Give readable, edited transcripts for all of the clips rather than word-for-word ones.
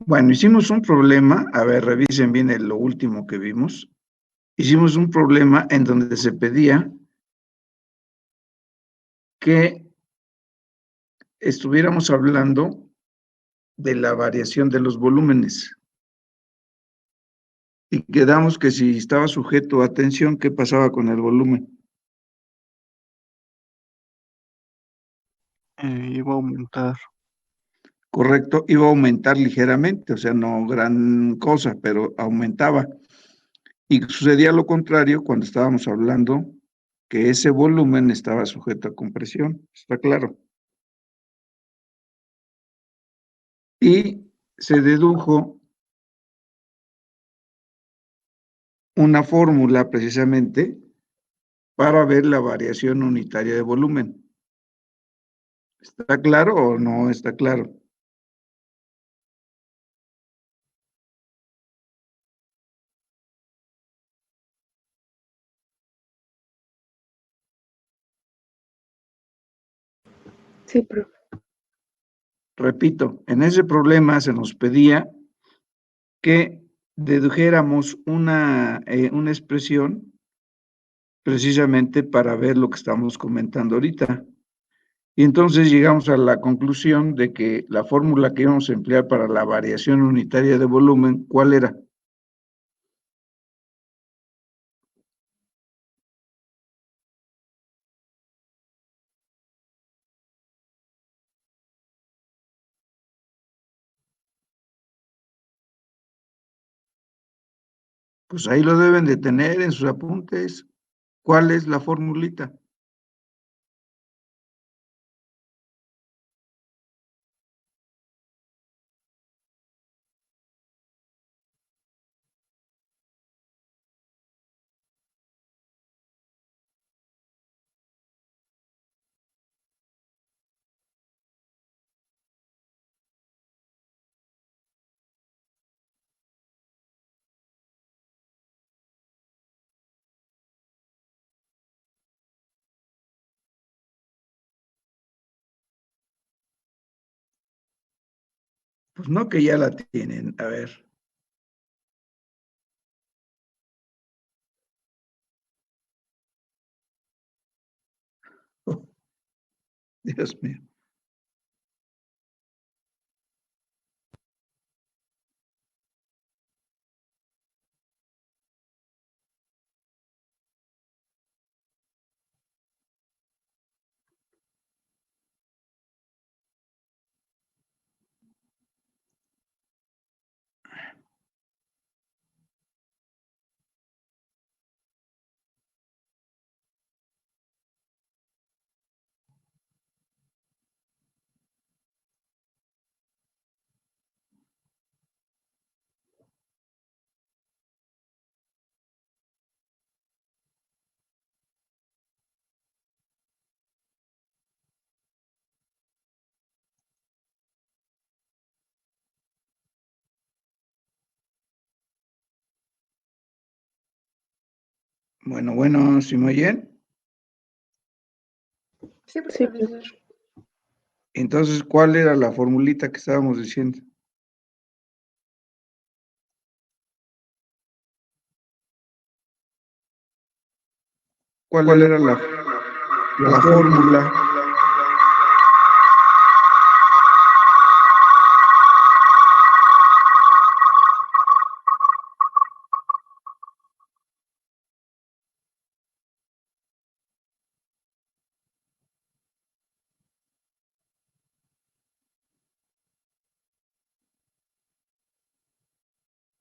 Bueno, hicimos un problema, a ver, revisen bien lo último que vimos. Hicimos un problema en donde se pedía que estuviéramos hablando de la variación de los volúmenes. Y quedamos que si estaba sujeto a tensión, ¿qué pasaba con el volumen? Iba a aumentar. Correcto, iba a aumentar ligeramente, o sea, no gran cosa, pero aumentaba. Y sucedía lo contrario cuando estábamos hablando que ese volumen estaba sujeto a compresión, ¿está claro? Y se dedujo una fórmula precisamente para ver la variación unitaria de volumen. ¿Está claro o no está claro? Sí, profe. Repito, en ese problema se nos pedía que dedujéramos una expresión precisamente para ver lo que estamos comentando ahorita. Y entonces llegamos a la conclusión de que la fórmula que íbamos a emplear para la variación unitaria de volumen, ¿cuál era? Pues ahí lo deben de tener en sus apuntes. ¿Cuál es la formulita? Pues no, que ya la tienen. A ver. Oh, Dios mío. Bueno, ¿sí me oyen? Sí, profesor. Entonces, ¿cuál era la formulita que estábamos diciendo? ¿Cuál era la fórmula?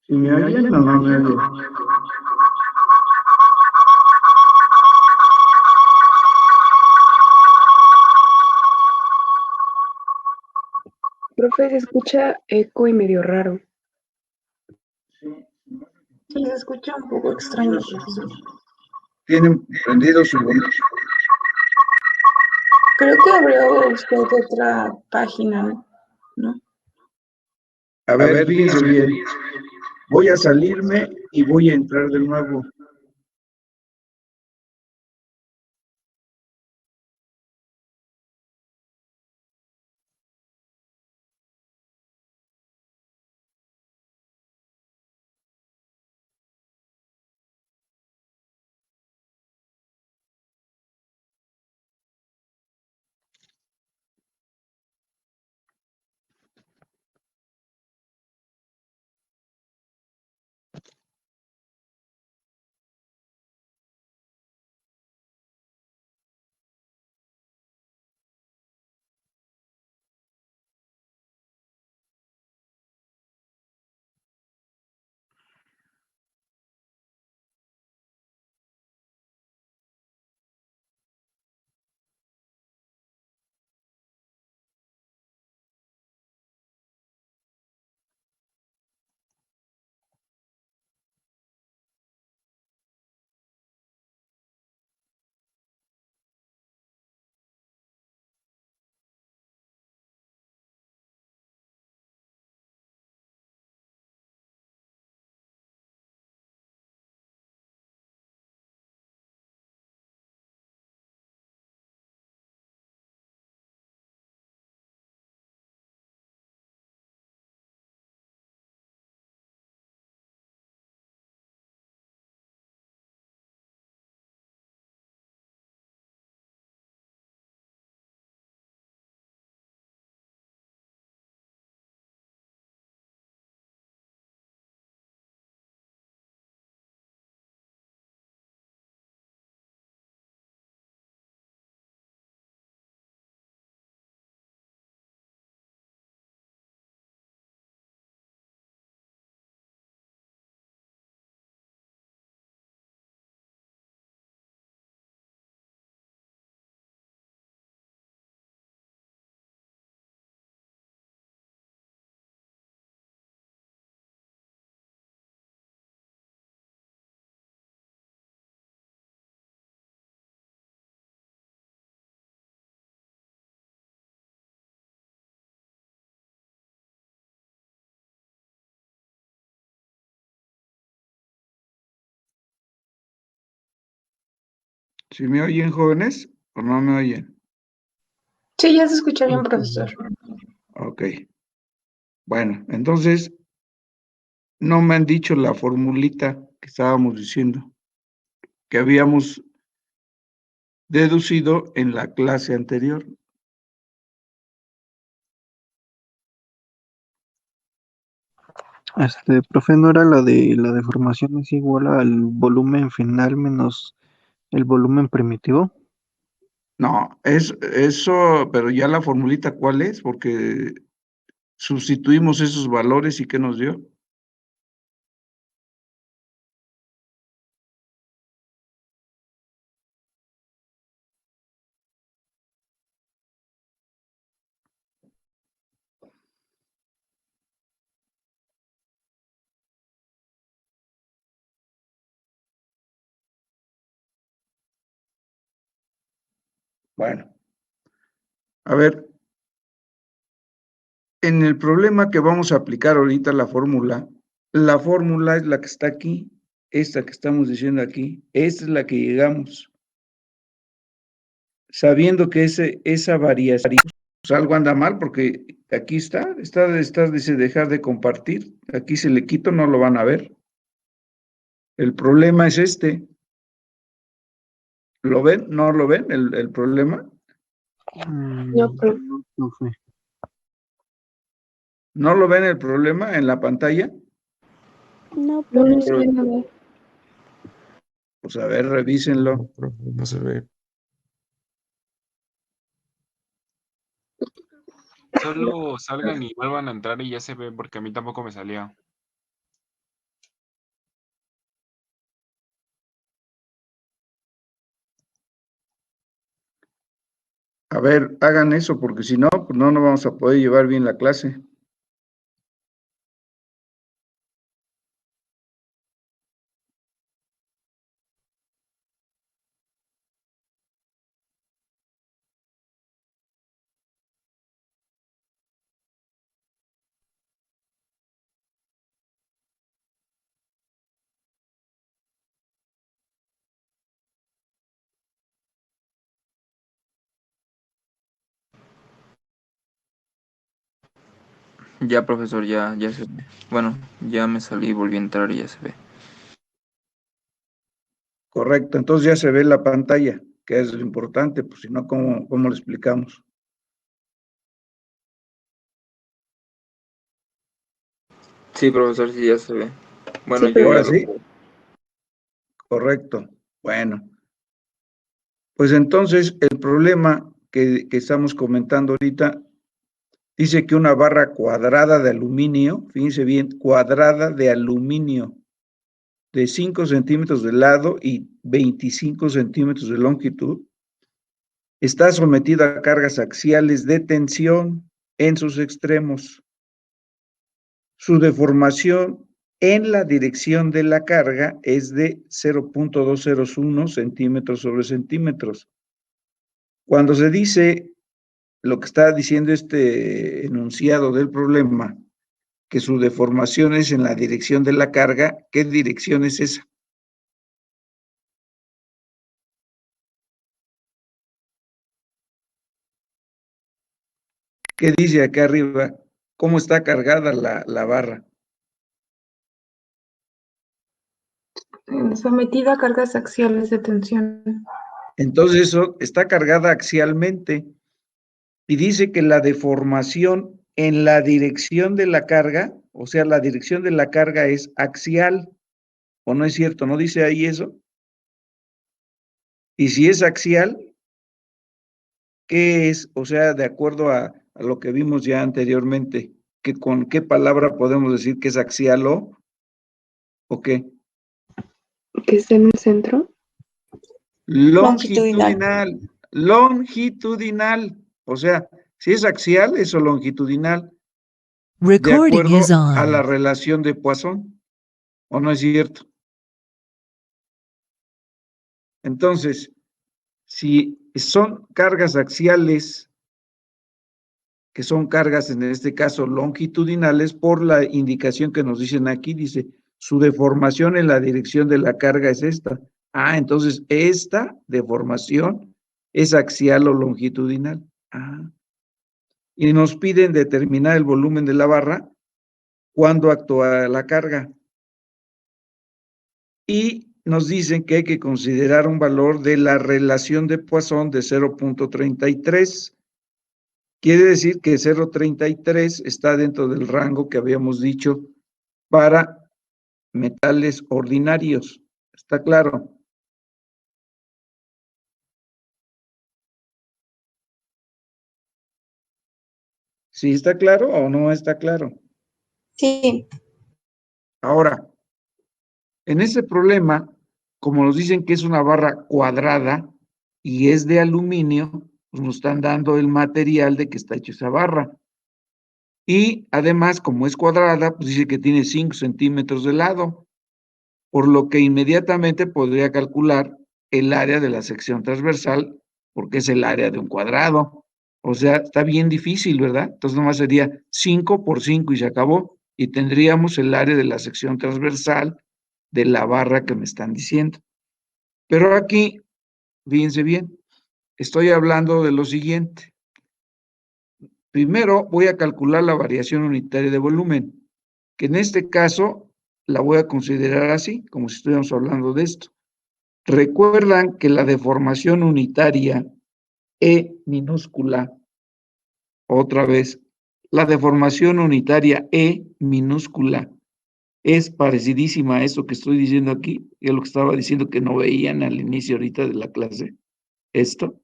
¿Sí me oyen o no me oyen? Profe, se escucha eco y medio raro. Sí, se escucha un poco extraño, profesor. ¿Tienen prendido su volumen? Creo que abrió usted otra página, ¿no? A ver, fíjense bien. Voy a salirme y voy a entrar de nuevo. ¿Sí me oyen, jóvenes, o no me oyen? Sí, ya se escucha bien, profesor. Ok. Bueno, entonces, no me han dicho la formulita que estábamos diciendo, que habíamos deducido en la clase anterior. Profe, ¿no era la de la deformación es igual al volumen final menos el volumen primitivo? No, es eso, pero ya la formulita, ¿cuál es? Porque sustituimos esos valores y ¿qué nos dio? Bueno, a ver, en el problema que vamos a aplicar ahorita la fórmula es la que está aquí, esta que estamos diciendo aquí, esta es la que llegamos, sabiendo que esa variación, pues algo anda mal porque aquí dice dejar de compartir, aquí se le quito, no lo van a ver. El problema es este. ¿Lo ven? ¿No lo ven el problema? No, profe. No, profe. ¿No lo ven el problema en la pantalla? No, No, no profe. se ve nada. Pues a ver, revísenlo. No, profe, no se ve. Solo salgan y vuelvan a entrar y ya se ve, porque a mí tampoco me salía. A ver, hagan eso, porque si no, pues no nos vamos a poder llevar bien la clase. Ya, profesor, ya se ve. Bueno, ya me salí y volví a entrar y ya se ve. Correcto, entonces ya se ve la pantalla, que es lo importante, pues si no, ¿cómo lo explicamos? Sí, profesor, sí, ya se ve. Bueno, Sí, yo ya Ahora lo... sí, correcto. Bueno, pues entonces el problema que estamos comentando ahorita dice que una barra cuadrada de aluminio, fíjense bien, cuadrada de aluminio, de 5 centímetros de lado y 25 centímetros de longitud, está sometida a cargas axiales de tensión en sus extremos. Su deformación en la dirección de la carga es de 0.201 centímetros sobre centímetros. Cuando se dice lo que está diciendo este enunciado del problema, que su deformación es en la dirección de la carga, ¿qué dirección es esa? ¿Qué dice acá arriba? ¿Cómo está cargada la barra? Sometida a cargas axiales de tensión. Entonces eso está cargada axialmente y dice que la deformación en la dirección de la carga, o sea, la dirección de la carga es axial, ¿o no es cierto? ¿No dice ahí eso? Y si es axial, ¿qué es? O sea, de acuerdo a lo que vimos ya anteriormente, ¿con qué palabra podemos decir que es axial o qué? Que está en el centro. Longitudinal, longitudinal. O sea, si es axial, es o longitudinal, de acuerdo a la relación de Poisson, ¿o no es cierto? Entonces, si son cargas axiales, que son cargas en este caso longitudinales, por la indicación que nos dicen aquí, dice, su deformación en la dirección de la carga es esta, Entonces esta deformación es axial o longitudinal. Y nos piden determinar el volumen de la barra cuando actúa la carga. Y nos dicen que hay que considerar un valor de la relación de Poisson de 0.33. Quiere decir que 0.33 está dentro del rango que habíamos dicho para metales ordinarios. ¿Está claro? ¿Sí está claro o no está claro? Sí, Ahora, en ese problema, como nos dicen que es una barra cuadrada y es de aluminio, pues nos están dando el material de que está hecho esa barra. Y además, como es cuadrada, pues dice que tiene 5 centímetros de lado, por lo que inmediatamente podría calcular el área de la sección transversal, porque es el área de un cuadrado. O sea, está bien difícil, ¿verdad? Entonces nomás sería 5 por 5 y se acabó. Y tendríamos el área de la sección transversal de la barra que me están diciendo. Pero aquí, fíjense bien, estoy hablando de lo siguiente. Primero voy a calcular la variación unitaria de volumen, que en este caso la voy a considerar así, como si estuviéramos hablando de esto. Recuerdan que la deformación unitaria E minúscula, otra vez, la deformación unitaria E minúscula es parecidísima a eso que estoy diciendo aquí, y a lo que estaba diciendo que no veían al inicio ahorita de la clase. Esto.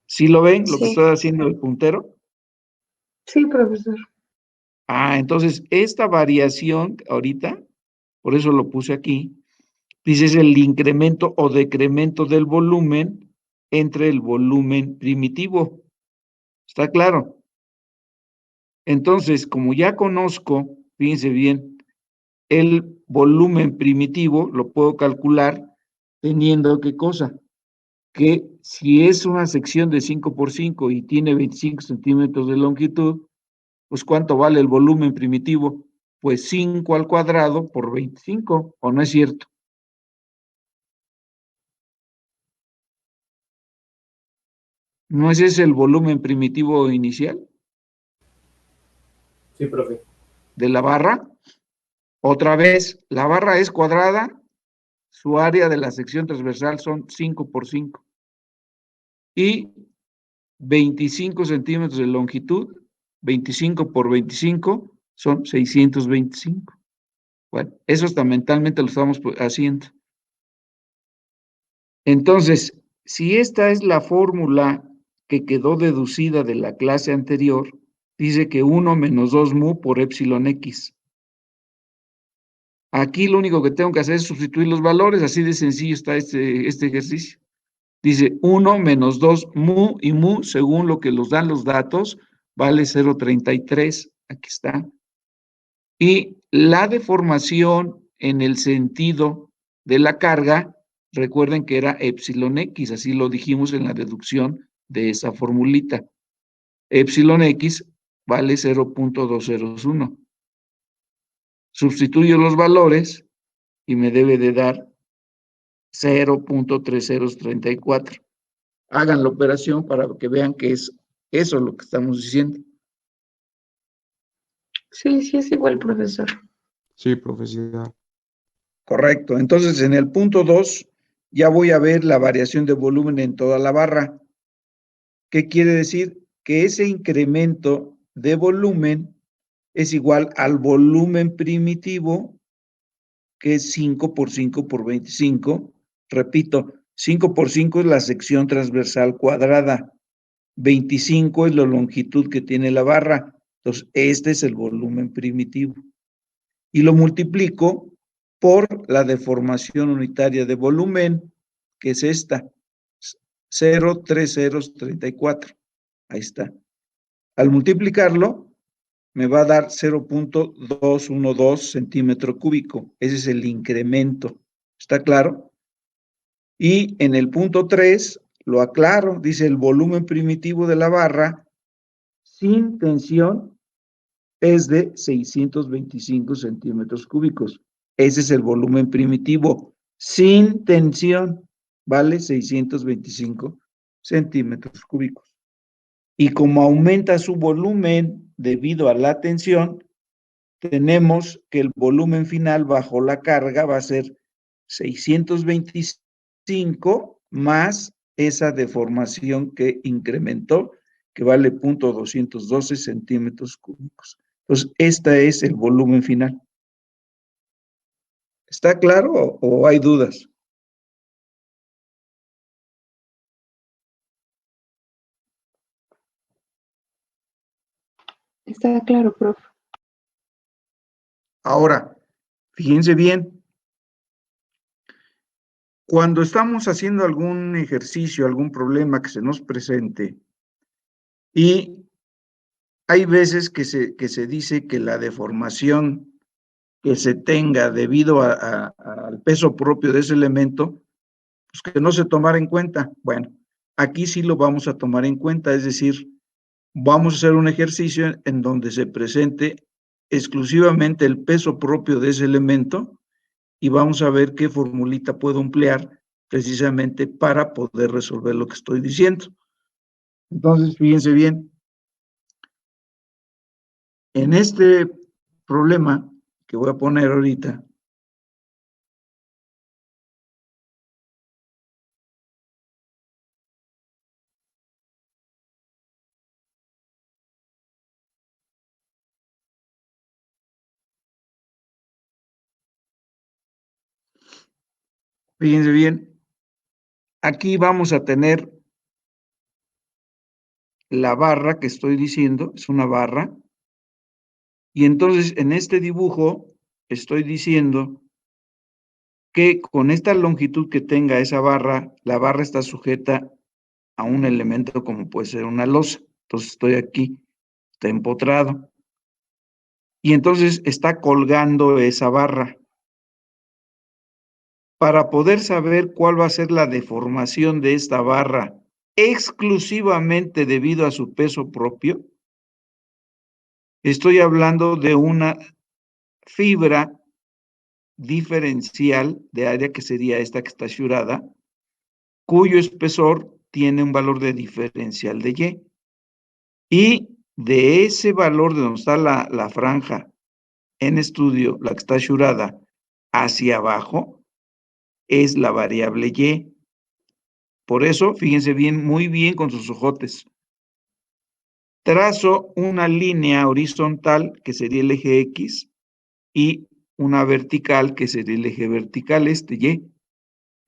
¿Sí lo ven, lo que sí, estoy haciendo el puntero? Sí, profesor. Entonces, esta variación ahorita, por eso lo puse aquí, dice es el incremento o decremento del volumen entre el volumen primitivo. ¿Está claro? Entonces, como ya conozco, fíjense bien, el volumen primitivo lo puedo calcular teniendo ¿qué cosa? Que si es una sección de 5 por 5 y tiene 25 centímetros de longitud, pues ¿cuánto vale el volumen primitivo? Pues 5 al cuadrado por 25, ¿o no es cierto? ¿No es ese el volumen primitivo inicial Sí, profe. de la barra? Otra vez, la barra es cuadrada, su área de la sección transversal son 5 por 5 y 25 centímetros de longitud, 25 por 25 son 625. Bueno, eso hasta mentalmente lo estamos haciendo. Entonces, si esta es la fórmula que quedó deducida de la clase anterior, dice que 1 menos 2 mu por epsilon x. Aquí lo único que tengo que hacer es sustituir los valores, así de sencillo está este ejercicio. Dice 1 menos 2 mu, y mu, según lo que nos dan los datos, vale 0.33. Aquí está. Y la deformación en el sentido de la carga, recuerden que era epsilon x, así lo dijimos en la deducción de esa formulita. Epsilon x vale 0.201. Sustituyo los valores y me debe de dar 0.3034. Hagan la operación para que vean que es eso lo que estamos diciendo. Sí, sí es igual, profesor. Sí, profesor. Correcto. Entonces, en el punto 2, ya voy a ver la variación de volumen en toda la barra. ¿Qué quiere decir? Que ese incremento de volumen es igual al volumen primitivo, que es 5 por 5 por 25. Repito, 5 por 5 es la sección transversal cuadrada. 25 es la longitud que tiene la barra. Entonces, este es el volumen primitivo. Y lo multiplico por la deformación unitaria de volumen, que es esta, 0.3034. Ahí está. Al multiplicarlo, me va a dar 0.212 centímetro cúbico. Ese es el incremento. ¿Está claro? Y en el punto 3, lo aclaro, dice el volumen primitivo de la barra sin tensión es de 625 centímetros cúbicos. Ese es el volumen primitivo, sin tensión, vale 625 centímetros cúbicos. Y como aumenta su volumen debido a la tensión, tenemos que el volumen final bajo la carga va a ser 625 más esa deformación que incrementó, que vale 0.212 centímetros cúbicos. Entonces, este es el volumen final. ¿Está claro o hay dudas? Está claro, profe. Ahora, fíjense bien, cuando estamos haciendo algún ejercicio, algún problema que se nos presente, y hay veces que se dice que la deformación que se tenga debido al peso propio de ese elemento, pues que no se tomara en cuenta. Bueno, aquí sí lo vamos a tomar en cuenta, es decir, vamos a hacer un ejercicio en donde se presente exclusivamente el peso propio de ese elemento y vamos a ver qué formulita puedo emplear precisamente para poder resolver lo que estoy diciendo. Entonces, fíjense bien, en este problema que voy a poner ahorita, fíjense bien, aquí vamos a tener la barra que estoy diciendo, es una barra, y entonces en este dibujo estoy diciendo que con esta longitud que tenga esa barra, la barra está sujeta a un elemento como puede ser una losa. Entonces estoy aquí, está empotrado. Y entonces está colgando esa barra. Para poder saber cuál va a ser la deformación de esta barra exclusivamente debido a su peso propio, estoy hablando de una fibra diferencial de área que sería esta que está asurada, cuyo espesor tiene un valor de diferencial de Y. Y de ese valor de donde está la franja en estudio, la que está asurada, hacia abajo, es la variable Y. Por eso, fíjense bien, muy bien con sus ojotes. Trazo una línea horizontal, que sería el eje X, y una vertical, que sería el eje vertical, este Y.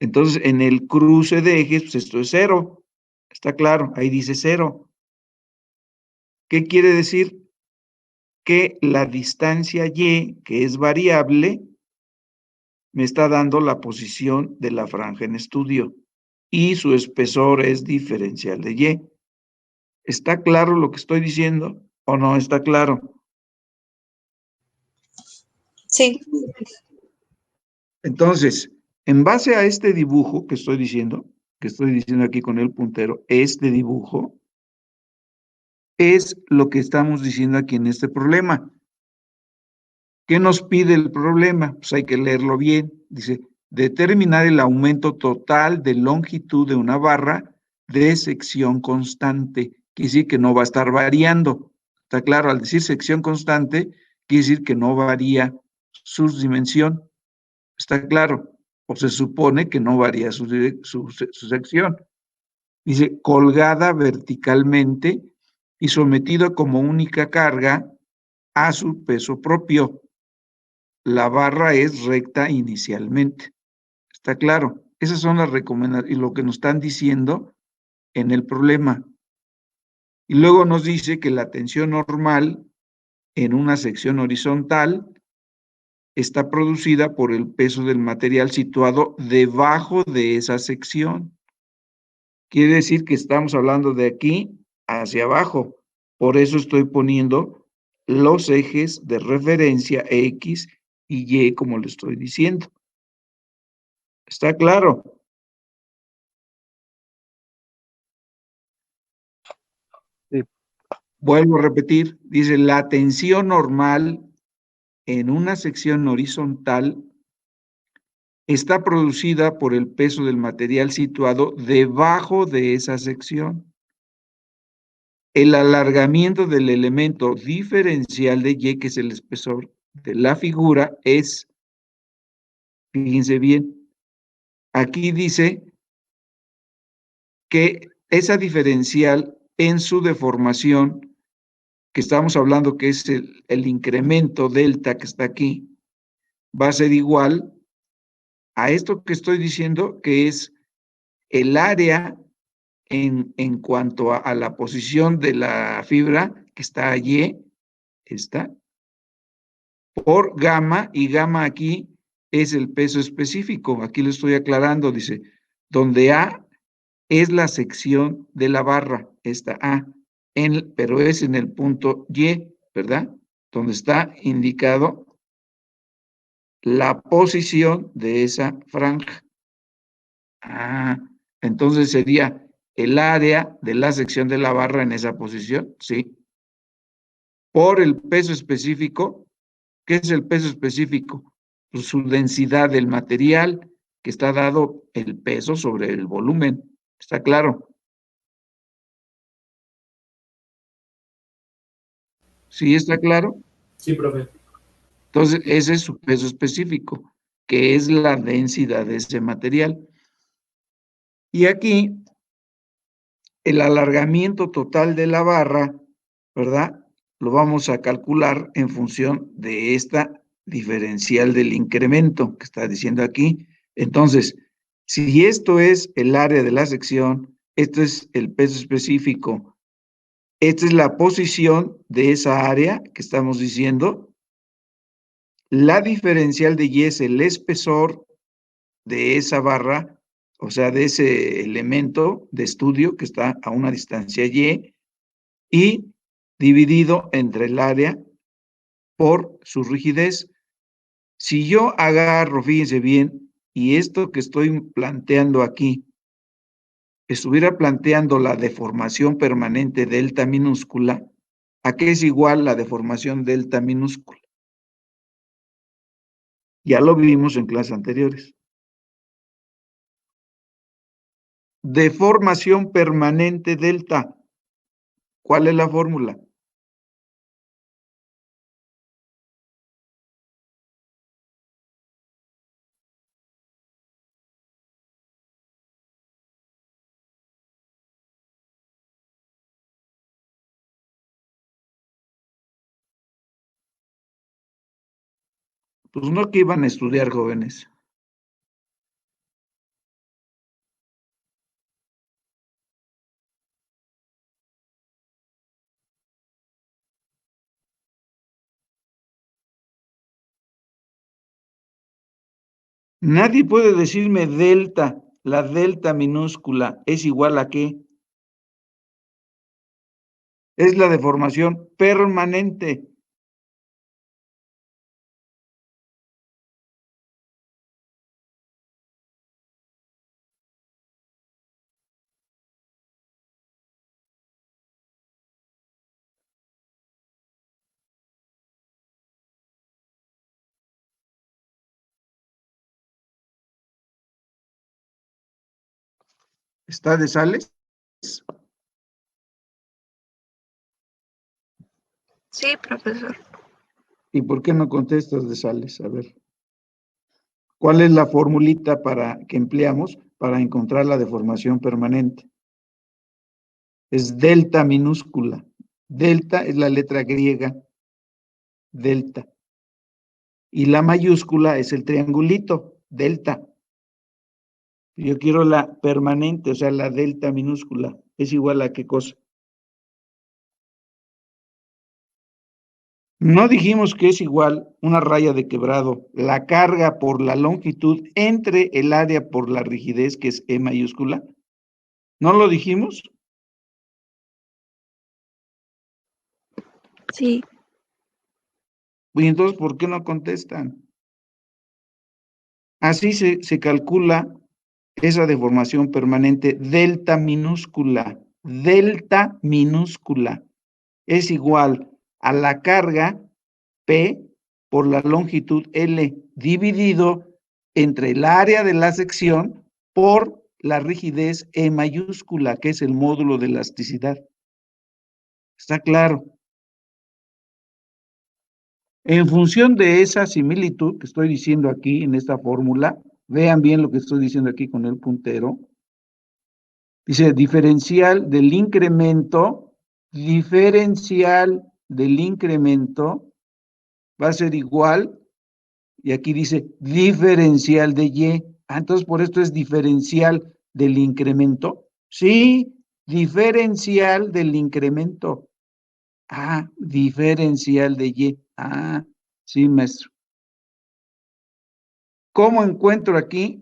Entonces, en el cruce de ejes, pues esto es 0. Está claro, ahí dice 0. ¿Qué quiere decir? Que la distancia Y, que es variable, me está dando la posición de la franja en estudio y su espesor es diferencial de Y. ¿Está claro lo que estoy diciendo o no está claro? Sí. Entonces, en base a este dibujo que estoy diciendo aquí con el puntero, este dibujo es lo que estamos diciendo aquí en este problema. ¿Qué nos pide el problema? Pues hay que leerlo bien. Dice, determinar el aumento total de longitud de una barra de sección constante. Quiere decir que no va a estar variando. Está claro, al decir sección constante, quiere decir que no varía su dimensión. Está claro, o se supone que no varía su sección. Dice, colgada verticalmente y sometida como única carga a su peso propio. La barra es recta inicialmente. ¿Está claro? Esas son las recomendaciones y lo que nos están diciendo en el problema. Y luego nos dice que la tensión normal en una sección horizontal está producida por el peso del material situado debajo de esa sección. Quiere decir que estamos hablando de aquí hacia abajo. Por eso estoy poniendo los ejes de referencia X y Y como le estoy diciendo. ¿Está claro? Sí. Vuelvo a repetir, dice, la tensión normal en una sección horizontal está producida por el peso del material situado debajo de esa sección. El alargamiento del elemento diferencial de Y, que es el espesor de la figura, es, fíjense bien, aquí dice que esa diferencial en su deformación, que estamos hablando que es el incremento delta que está aquí, va a ser igual a esto que estoy diciendo, que es el área en cuanto a la posición de la fibra que está allí, está, por gamma, y gamma aquí es el peso específico. Aquí lo estoy aclarando, dice, donde A es la sección de la barra, esta A, pero es en el punto Y, ¿verdad? Donde está indicado la posición de esa franja. Ah, entonces sería el área de la sección de la barra en esa posición, sí. Por el peso específico. ¿Qué es el peso específico? Pues su densidad del material, que está dado el peso sobre el volumen. ¿Está claro? ¿Sí está claro? Sí, profe. Entonces, ese es su peso específico, que es la densidad de ese material. Y aquí, el alargamiento total de la barra, ¿verdad? Lo vamos a calcular en función de esta diferencial del incremento que está diciendo aquí. Entonces, si esto es el área de la sección, esto es el peso específico, esta es la posición de esa área que estamos diciendo, la diferencial de Y es el espesor de esa barra, o sea, de ese elemento de estudio que está a una distancia y dividido entre el área por su rigidez. Si yo agarro, fíjense bien, y esto que estoy planteando aquí, estuviera planteando la deformación permanente delta minúscula, ¿a qué es igual la deformación delta minúscula? Ya lo vimos en clases anteriores. Deformación permanente delta. ¿Cuál es la fórmula? Pues no que iban a estudiar, jóvenes. Nadie puede decirme delta, la delta minúscula, ¿es igual a qué? Es la deformación permanente. ¿Está de Sales? Sí, profesor. ¿Y por qué no contestas de Sales? A ver. ¿Cuál es la formulita que empleamos para encontrar la deformación permanente? Es delta minúscula. Delta es la letra griega, delta. Y la mayúscula es el triangulito, delta. Yo quiero la permanente, o sea, la delta minúscula. ¿Es igual a qué cosa? No dijimos que es igual una raya de quebrado, la carga por la longitud entre el área por la rigidez, que es E mayúscula. ¿No lo dijimos? Sí. Y entonces, ¿por qué no contestan? Así se calcula esa deformación permanente delta minúscula. Delta minúscula es igual a la carga P por la longitud L dividido entre el área de la sección por la rigidez E mayúscula, que es el módulo de elasticidad. ¿Está claro? En función de esa similitud que estoy diciendo aquí en esta fórmula, vean bien lo que estoy diciendo aquí con el puntero. Dice diferencial del incremento va a ser igual, y aquí dice diferencial de Y. Entonces por esto es diferencial del incremento. Sí, diferencial del incremento. Diferencial de Y. Sí, maestro. ¿Cómo encuentro aquí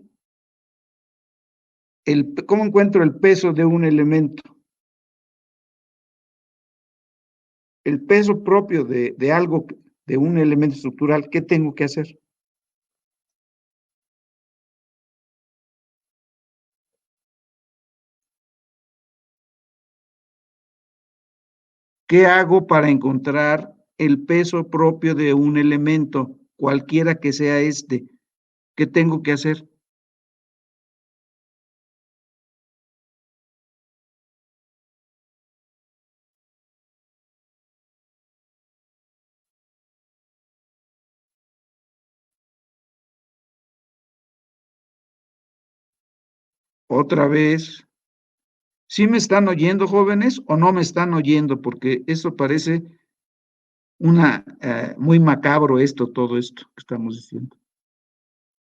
cómo encuentro el peso de un elemento? El peso propio de algo, de un elemento estructural, ¿qué tengo que hacer? ¿Qué hago para encontrar el peso propio de un elemento, cualquiera que sea este? ¿Qué tengo que hacer? Otra vez. ¿Sí me están oyendo, jóvenes, o no me están oyendo? Porque eso parece muy macabro todo esto que estamos diciendo.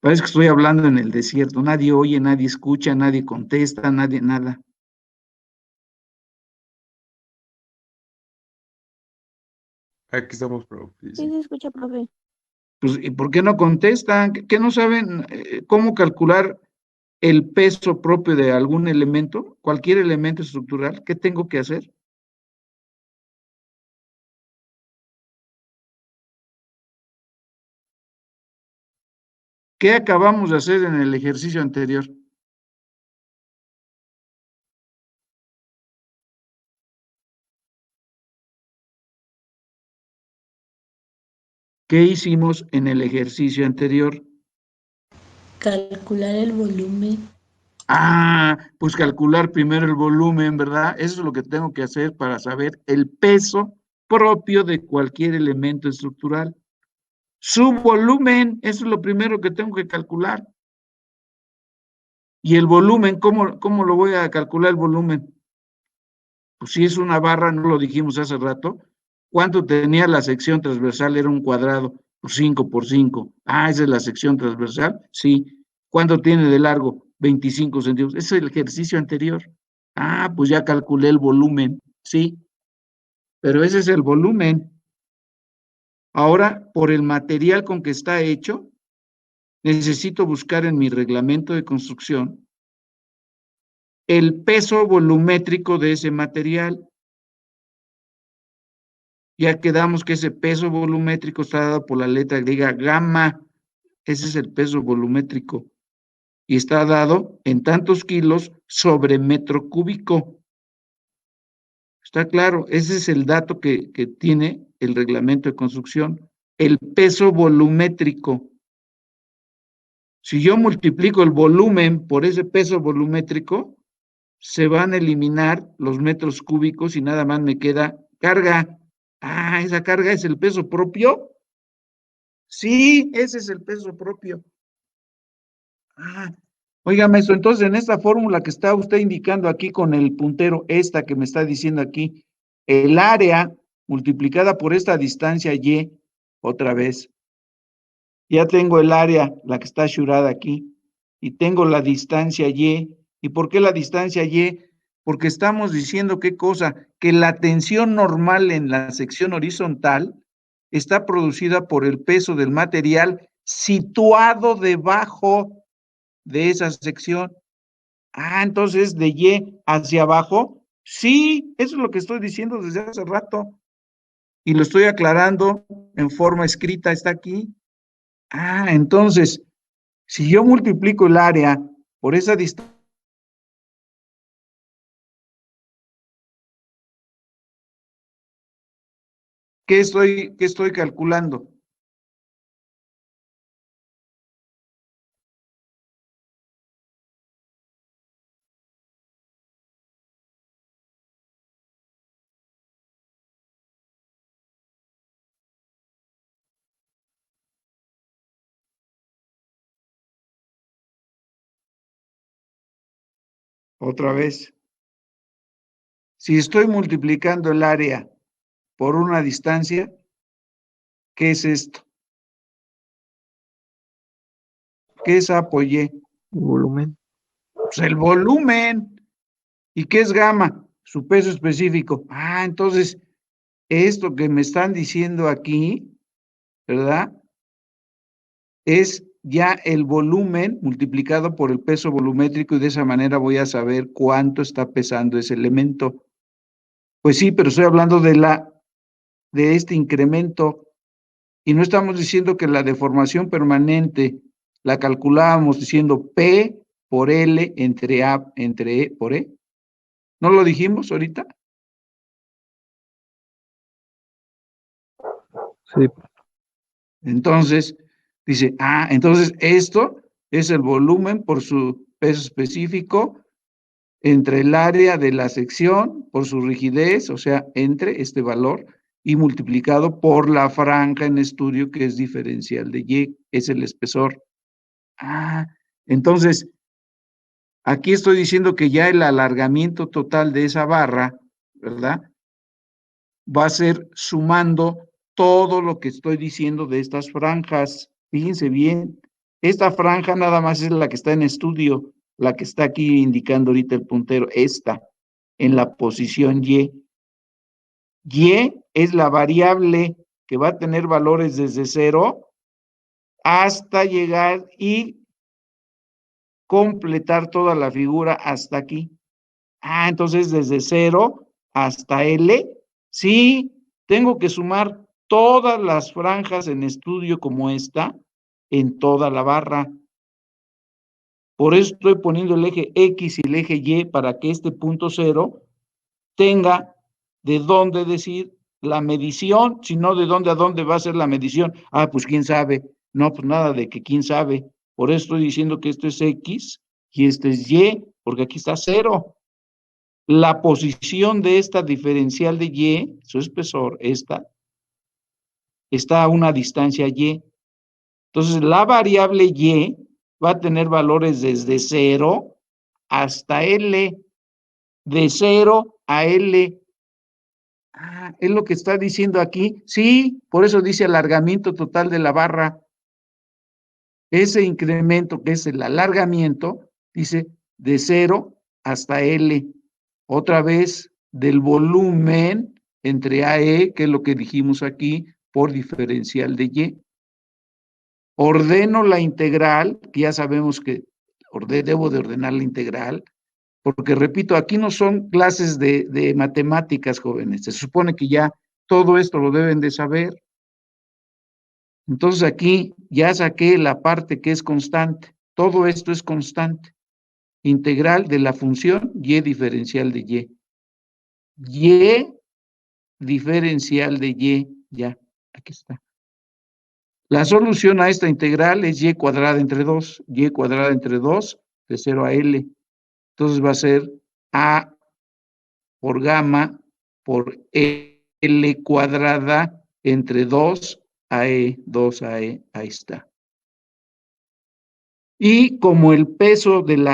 Parece que estoy hablando en el desierto. Nadie oye, nadie escucha, nadie contesta, nadie, nada. Aquí estamos, profe. Sí, se escucha, profe. Pues, ¿y por qué no contestan? ¿Qué no saben cómo calcular el peso propio de algún elemento, cualquier elemento estructural? ¿Qué tengo que hacer? ¿Qué acabamos de hacer en el ejercicio anterior? ¿Qué hicimos en el ejercicio anterior? Calcular el volumen. Pues calcular primero el volumen, ¿verdad? Eso es lo que tengo que hacer para saber el peso propio de cualquier elemento estructural. Su volumen, eso es lo primero que tengo que calcular. Y el volumen, ¿cómo lo voy a calcular el volumen? Pues si es una barra, no lo dijimos hace rato, ¿cuánto tenía la sección transversal? Era un cuadrado, pues 5 por 5. Esa es la sección transversal, sí. ¿Cuánto tiene de largo? 25 centímetros. Ese es el ejercicio anterior. Pues ya calculé el volumen, sí, pero ese es el volumen. Ahora, por el material con que está hecho, necesito buscar en mi reglamento de construcción el peso volumétrico de ese material. Ya quedamos que ese peso volumétrico está dado por la letra griega gamma. Ese es el peso volumétrico. Y está dado en tantos kilos sobre metro cúbico. Está claro, ese es el dato que tiene el reglamento de construcción. El peso volumétrico. Si yo multiplico el volumen por ese peso volumétrico, se van a eliminar los metros cúbicos y nada más me queda carga. Esa carga es el peso propio. Sí, ese es el peso propio. Oiga, maestro, entonces en esta fórmula que está usted indicando aquí con el puntero, esta que me está diciendo aquí, el área multiplicada por esta distancia Y, otra vez, ya tengo el área, la que está asurada aquí, y tengo la distancia Y. ¿Y por qué la distancia Y? Porque estamos diciendo qué cosa, que la tensión normal en la sección horizontal está producida por el peso del material situado debajo de esa sección. Entonces de Y hacia abajo. Sí, eso es lo que estoy diciendo desde hace rato. Y lo estoy aclarando en forma escrita, está aquí. Entonces, si yo multiplico el área por esa distancia, ¿qué estoy calculando? Otra vez. Si estoy multiplicando el área por una distancia, ¿qué es esto? ¿Qué es A por Y? Volumen. Pues el volumen. ¿Y qué es gamma? Su peso específico. Ah, entonces, esto que me están diciendo aquí, ¿verdad? Es ya el volumen multiplicado por el peso volumétrico y de esa manera voy a saber cuánto está pesando ese elemento. Pues sí, pero estoy hablando de este incremento y no estamos diciendo que la deformación permanente la calculábamos diciendo P por L entre A entre E por E. ¿No lo dijimos ahorita? Sí. Entonces, dice, entonces esto es el volumen por su peso específico entre el área de la sección por su rigidez, o sea, entre este valor, y multiplicado por la franja en estudio, que es diferencial de Y, es el espesor. Entonces, aquí estoy diciendo que ya el alargamiento total de esa barra, ¿verdad? Va a ser sumando todo lo que estoy diciendo de estas franjas. Fíjense bien, esta franja nada más es la que está en estudio, la que está aquí indicando ahorita el puntero, esta, en la posición Y. Y es la variable que va a tener valores desde 0 hasta llegar y completar toda la figura hasta aquí. Entonces desde 0 hasta L, sí, tengo que sumar todas las franjas en estudio como esta en toda la barra. Por eso estoy poniendo el eje X y el eje Y para que este punto 0 tenga de dónde decir la medición, sino de dónde a dónde va a ser la medición. Pues quién sabe. No, pues nada de que quién sabe. Por eso estoy diciendo que esto es X y este es Y, porque aquí está 0. La posición de esta diferencial de Y, su espesor, está a una distancia Y. Entonces, la variable Y va a tener valores desde 0 hasta L, de 0 a L. Es lo que está diciendo aquí. Sí, por eso dice alargamiento total de la barra. Ese incremento que es el alargamiento, dice de 0 hasta L. Otra vez, del volumen entre AE, que es lo que dijimos aquí, por diferencial de Y. Ordeno la integral, que ya sabemos que debo de ordenar la integral, porque repito, aquí no son clases de matemáticas, jóvenes. Se supone que ya todo esto lo deben de saber. Entonces aquí ya saqué la parte que es constante. Todo esto es constante. Integral de la función Y diferencial de Y. Y diferencial de Y, ya, aquí está. La solución a esta integral es Y cuadrada entre 2, Y cuadrada entre 2, de 0 a L. Entonces va a ser A por gamma por L cuadrada entre 2 a E, 2 a E, ahí está. Y como el peso del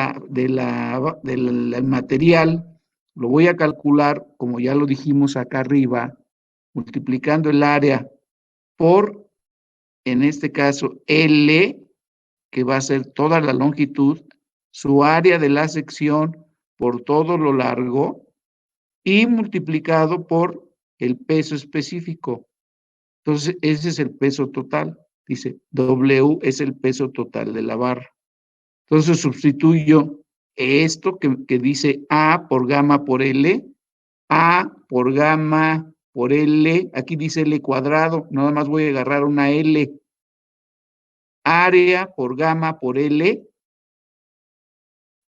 material lo voy a calcular, como ya lo dijimos acá arriba, multiplicando el área por, en este caso, L, que va a ser toda la longitud, su área de la sección por todo lo largo, y multiplicado por el peso específico. Entonces, ese es el peso total. Dice, W es el peso total de la barra. Entonces, sustituyo esto que dice A por gamma por L, A por gamma por L, aquí dice L cuadrado, nada más voy a agarrar una L. Área por gamma por L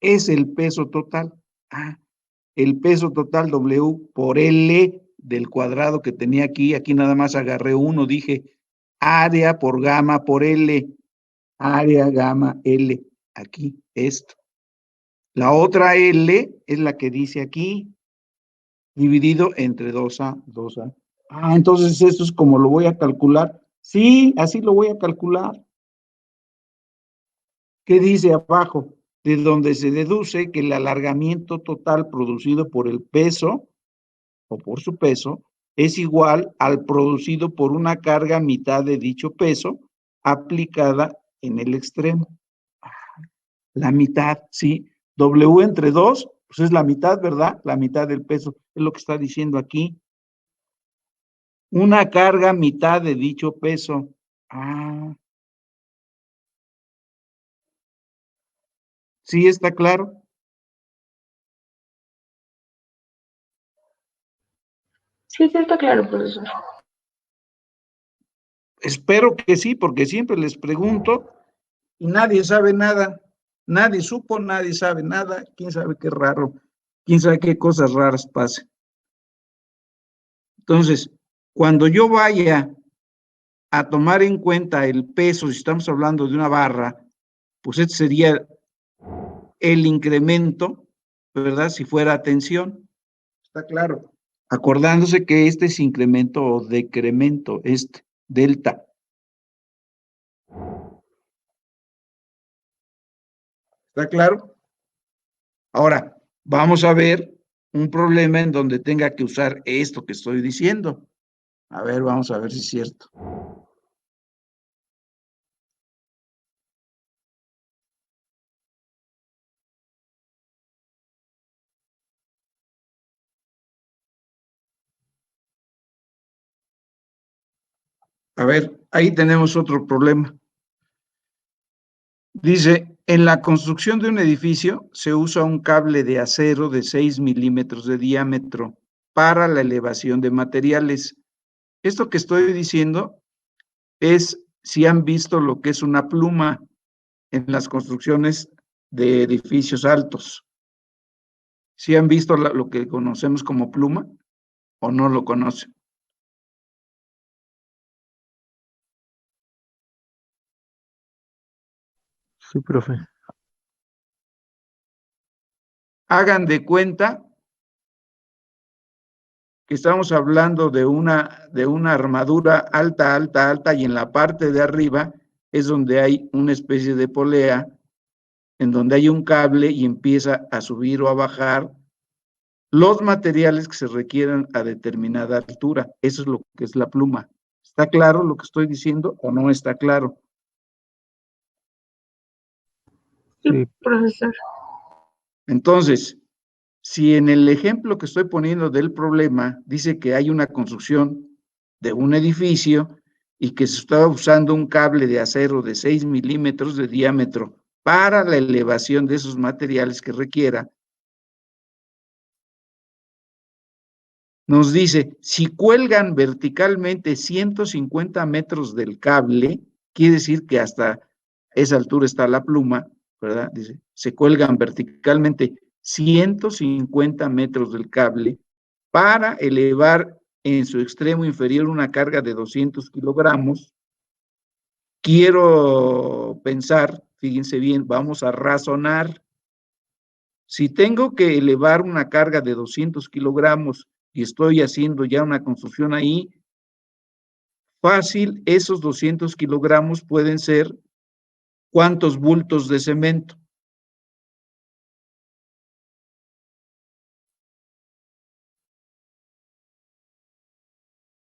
es el peso total. El peso total W por L del cuadrado que tenía aquí nada más agarré uno, dije área por gamma por L, área gamma L, aquí, esto. La otra L es la que dice aquí, dividido entre 2A, 2A. Entonces esto es como lo voy a calcular. Sí, así lo voy a calcular. ¿Qué dice abajo? de donde se deduce que el alargamiento total producido por el peso o por su peso es igual al producido por una carga mitad de dicho peso aplicada en el extremo. La mitad, sí. W entre 2, pues es la mitad, ¿verdad? La mitad del peso, es lo que está diciendo aquí. Una carga mitad de dicho peso. ¿Sí está claro? Sí, sí está claro, profesor. Espero que sí, porque siempre les pregunto y nadie sabe nada. Nadie supo, nadie sabe nada. Quién sabe qué raro, quién sabe qué cosas raras pasen. Entonces, cuando yo vaya a tomar en cuenta el peso, si estamos hablando de una barra, pues este sería el incremento, ¿verdad? Si fuera tensión, está claro. Acordándose que este es incremento o decremento, delta. ¿Está claro? Ahora, vamos a ver un problema en donde tenga que usar esto que estoy diciendo. A ver, vamos a ver si es cierto. A ver, ahí tenemos otro problema. Dice, en la construcción de un edificio se usa un cable de acero de 6 milímetros de diámetro para la elevación de materiales. Esto que estoy diciendo es si han visto lo que es una pluma en las construcciones de edificios altos. ¿Sí han visto lo que conocemos como pluma o no lo conocen? Sí, profe. Hagan de cuenta que estamos hablando de una armadura alta, alta, alta, y en la parte de arriba es donde hay una especie de polea, en donde hay un cable y empieza a subir o a bajar los materiales que se requieran a determinada altura. Eso es lo que es la pluma. ¿Está claro lo que estoy diciendo o no está claro? Sí, profesor. Entonces, si en el ejemplo que estoy poniendo del problema dice que hay una construcción de un edificio y que se está usando un cable de acero de 6 milímetros de diámetro para la elevación de esos materiales que requiera, nos dice, si cuelgan verticalmente 150 metros del cable, quiere decir que hasta esa altura está la pluma, ¿verdad? Dice, se cuelgan verticalmente 150 metros del cable para elevar en su extremo inferior una carga de 200 kilogramos. Quiero pensar, fíjense bien, vamos a razonar. Si tengo que elevar una carga de 200 kilogramos y estoy haciendo ya una construcción ahí, fácil, esos 200 kilogramos pueden ser ¿cuántos bultos de cemento?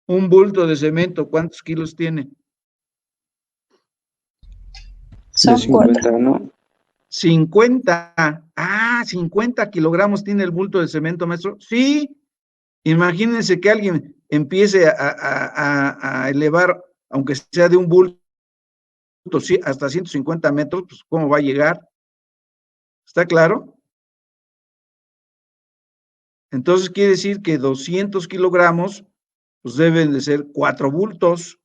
Un bulto de cemento, ¿cuántos kilos tiene? Son 50, 4. ¿no? 50. 50 kilogramos tiene el bulto de cemento, maestro. Sí, imagínense que alguien empiece a elevar, aunque sea de un bulto, sí, hasta 150 metros, pues ¿cómo va a llegar? ¿Está claro? Entonces quiere decir que 200 kilogramos, pues deben de ser 4 bultos,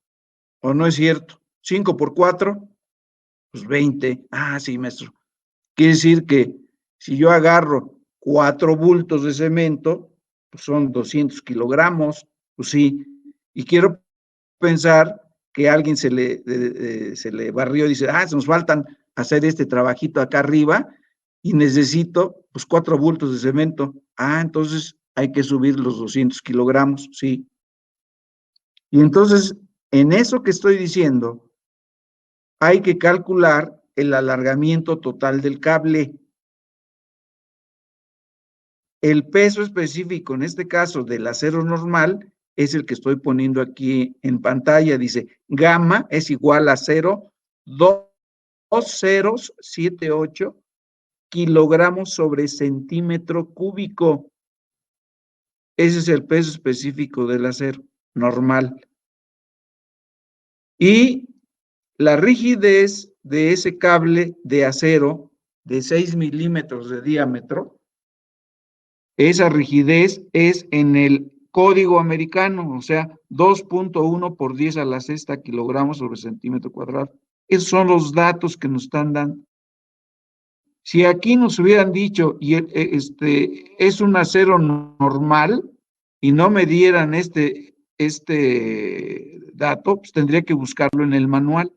¿o no es cierto? 5 por 4, pues 20. Sí, maestro. Quiere decir que si yo agarro 4 bultos de cemento, pues son 200 kilogramos, pues sí. Y quiero pensar que a alguien se le barrió y dice, se nos faltan hacer este trabajito acá arriba y necesito pues 4 bultos de cemento. Entonces hay que subir los 200 kilogramos, sí. Y entonces, en eso que estoy diciendo, hay que calcular el alargamiento total del cable. El peso específico, en este caso del acero normal, es el que estoy poniendo aquí en pantalla. Dice, gamma es igual a 0,2078 kilogramos sobre centímetro cúbico. Ese es el peso específico del acero normal. Y la rigidez de ese cable de acero de 6 milímetros de diámetro, esa rigidez es en el código americano, o sea, 2.1 por 10 a la sexta kilogramos sobre centímetro cuadrado. Esos son los datos que nos están dando. Si aquí nos hubieran dicho, es un acero normal, y no me dieran este dato, pues tendría que buscarlo en el manual.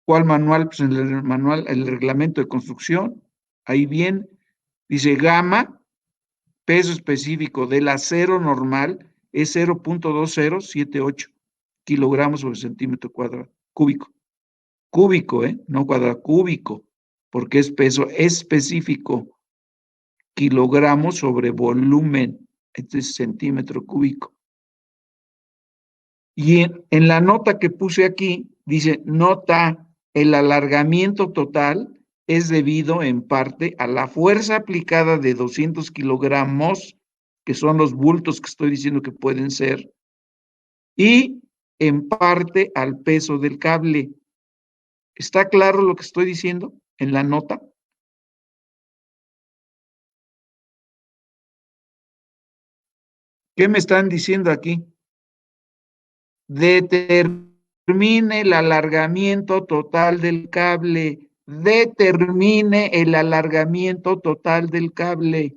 ¿Cuál manual? Pues en el manual, el reglamento de construcción. Ahí bien, dice gamma, peso específico del acero normal es 0.2078 kilogramos sobre centímetro cuadrado, cúbico. Cúbico, no cuadrado, cúbico, porque es peso específico, kilogramos sobre volumen, este es centímetro cúbico. Y en la nota que puse aquí, dice, nota, el alargamiento total es debido en parte a la fuerza aplicada de 200 kilogramos, que son los bultos que estoy diciendo que pueden ser, y en parte al peso del cable. ¿Está claro lo que estoy diciendo en la nota? ¿Qué me están diciendo aquí? Determine el alargamiento total del cable. Determine el alargamiento total del cable.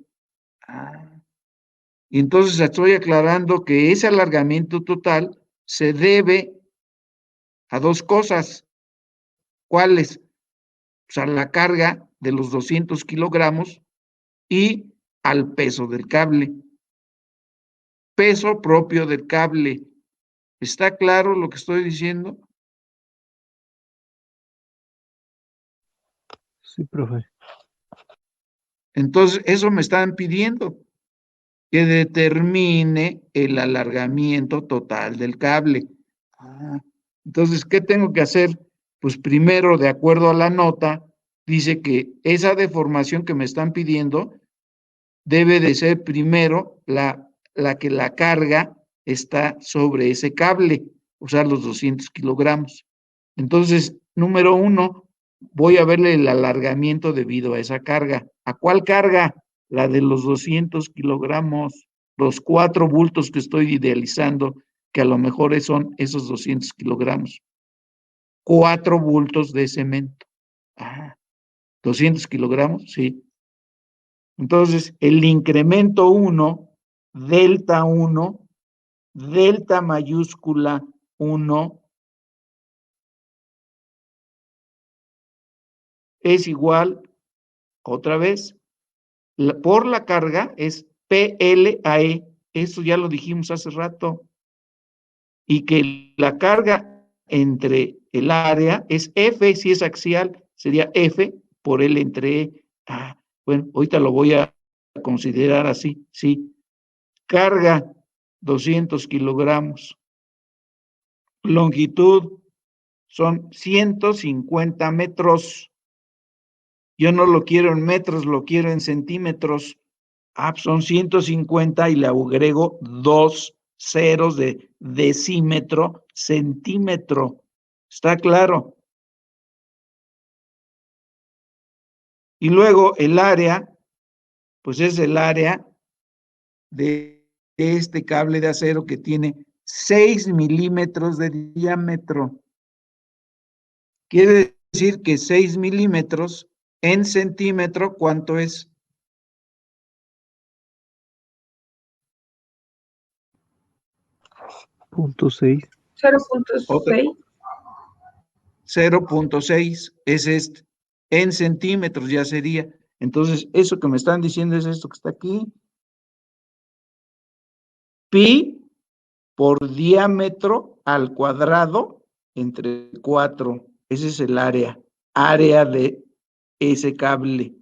Y entonces estoy aclarando que ese alargamiento total se debe a dos cosas. ¿Cuáles? Pues a la carga de los 200 kilogramos y al peso del cable. Peso propio del cable. ¿Está claro lo que estoy diciendo? Sí, profe. Entonces, eso me están pidiendo, que determine el alargamiento total del cable. Entonces, ¿qué tengo que hacer? Pues primero, de acuerdo a la nota, dice que esa deformación que me están pidiendo debe de ser primero la que la carga está sobre ese cable, o sea, los 200 kilogramos. Entonces, número uno, voy a verle el alargamiento debido a esa carga. ¿A cuál carga? La de los 200 kilogramos, los 4 bultos que estoy idealizando, que a lo mejor son esos 200 kilogramos. 4 bultos de cemento. 200 kilogramos, sí. Entonces, el incremento 1, delta 1, delta mayúscula 1, es igual, otra vez, por la carga es PLAE, eso ya lo dijimos hace rato, y que la carga entre el área es F, si es axial, sería F por L entre E. Bueno, ahorita lo voy a considerar así, sí. Carga 200 kilogramos. Longitud son 150 metros. Yo no lo quiero en metros, lo quiero en centímetros. Son 150 y le agrego 2 ceros de decímetro, centímetro. ¿Está claro? Y luego el área, pues es el área de este cable de acero que tiene 6 milímetros de diámetro. Quiere decir que 6 milímetros en centímetro, ¿cuánto es? .6. 0.6. 0.6 es este. En centímetros ya sería. Entonces, eso que me están diciendo es esto que está aquí. Pi por diámetro al cuadrado entre 4. Ese es el área. área de ese cable.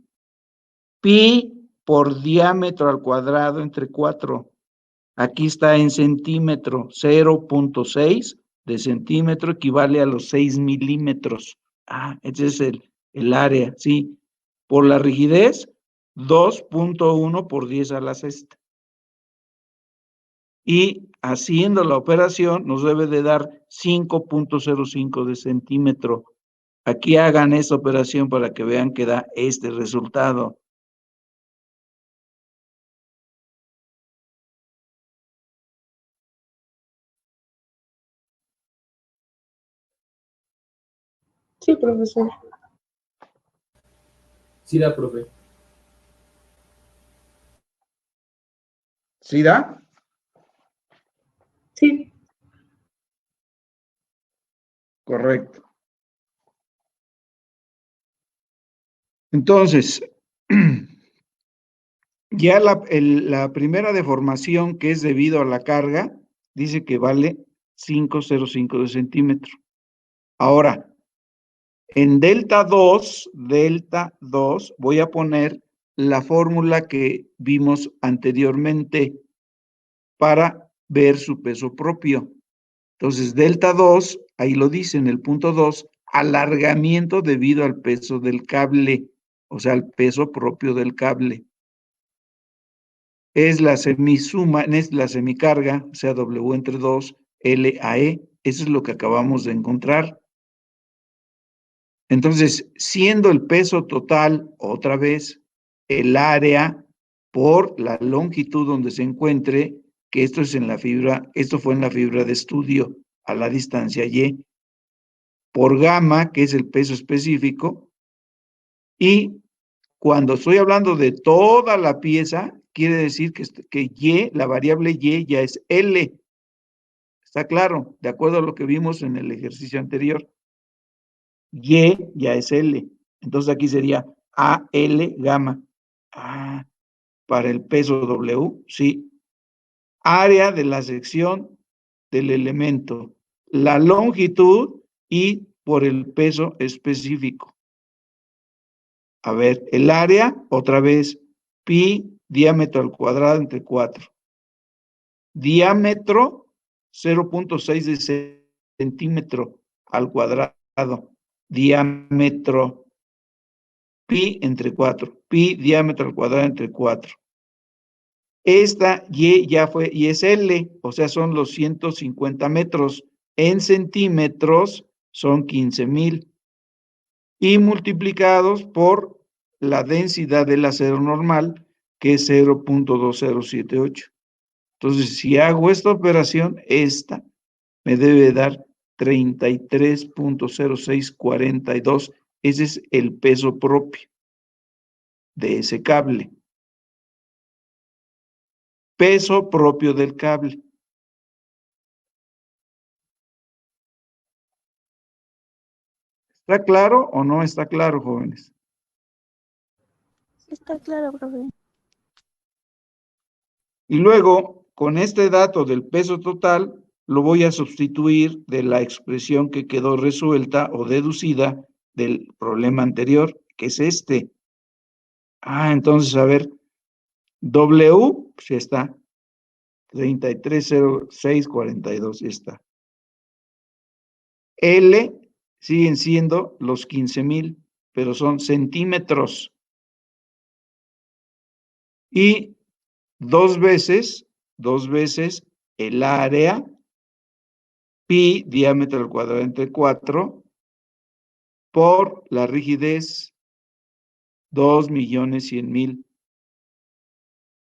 Pi por diámetro al cuadrado entre 4. Aquí está en centímetro, 0.6 de centímetro equivale a los 6 milímetros. Ese es el área, sí. Por la rigidez, 2.1 por 10 a la sexta. Y haciendo la operación nos debe de dar 5.05 de centímetro. Aquí hagan esta operación para que vean que da este resultado. Sí, profesor. Sí, da, profe. ¿Sí da? Sí. Correcto. Entonces, ya la primera deformación, que es debido a la carga, dice que vale 5.05 de centímetro. Ahora, en delta 2, voy a poner la fórmula que vimos anteriormente para ver su peso propio. Entonces, delta 2, ahí lo dice en el punto 2, alargamiento debido al peso del cable, o sea, el peso propio del cable. Es la semisuma, es la semicarga, o sea, W entre 2, L a E. Eso es lo que acabamos de encontrar. Entonces, siendo el peso total, otra vez, el área por la longitud donde se encuentre, que esto es en la fibra, esto fue en la fibra de estudio, a la distancia Y, por gamma, que es el peso específico, y cuando estoy hablando de toda la pieza, quiere decir que Y, la variable Y ya es L. ¿Está claro? De acuerdo a lo que vimos en el ejercicio anterior. Y ya es L. Entonces aquí sería AL gamma. Para el peso W, sí. Área de la sección del elemento, la longitud y por el peso específico. A ver, el área, otra vez, pi diámetro al cuadrado entre 4. Diámetro, 0.6 de centímetro al cuadrado. Diámetro, pi entre 4. Pi diámetro al cuadrado entre 4. Esta Y ya fue, y es L, o sea, son los 150 metros. En centímetros son 15,000. Y multiplicados por la densidad del acero normal, que es 0.2078. Entonces, si hago esta operación, esta me debe dar 33.0642. Ese es el peso propio de ese cable. Peso propio del cable. ¿Está claro o no está claro, jóvenes? Está claro, profe. Y luego, con este dato del peso total, lo voy a sustituir de la expresión que quedó resuelta o deducida del problema anterior, que es este. Entonces, a ver, W, pues ya está, 330642, ya está. L, siguen siendo los 15,000, pero son centímetros. Y dos veces el área, pi diámetro al cuadrado entre 4, por la rigidez, 2.100.000.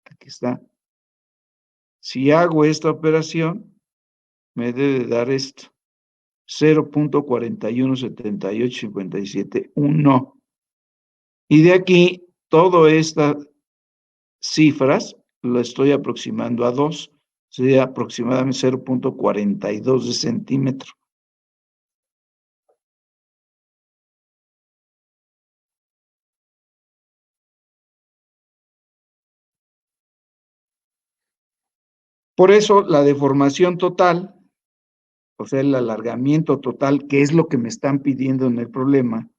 Aquí está. Si hago esta operación, me debe dar esto, 0.417857.1. Y de aquí, todas estas cifras lo estoy aproximando a 2, sería aproximadamente 0.42 de centímetro. Por eso la deformación total, o sea, el alargamiento total, que es lo que me están pidiendo en el problema,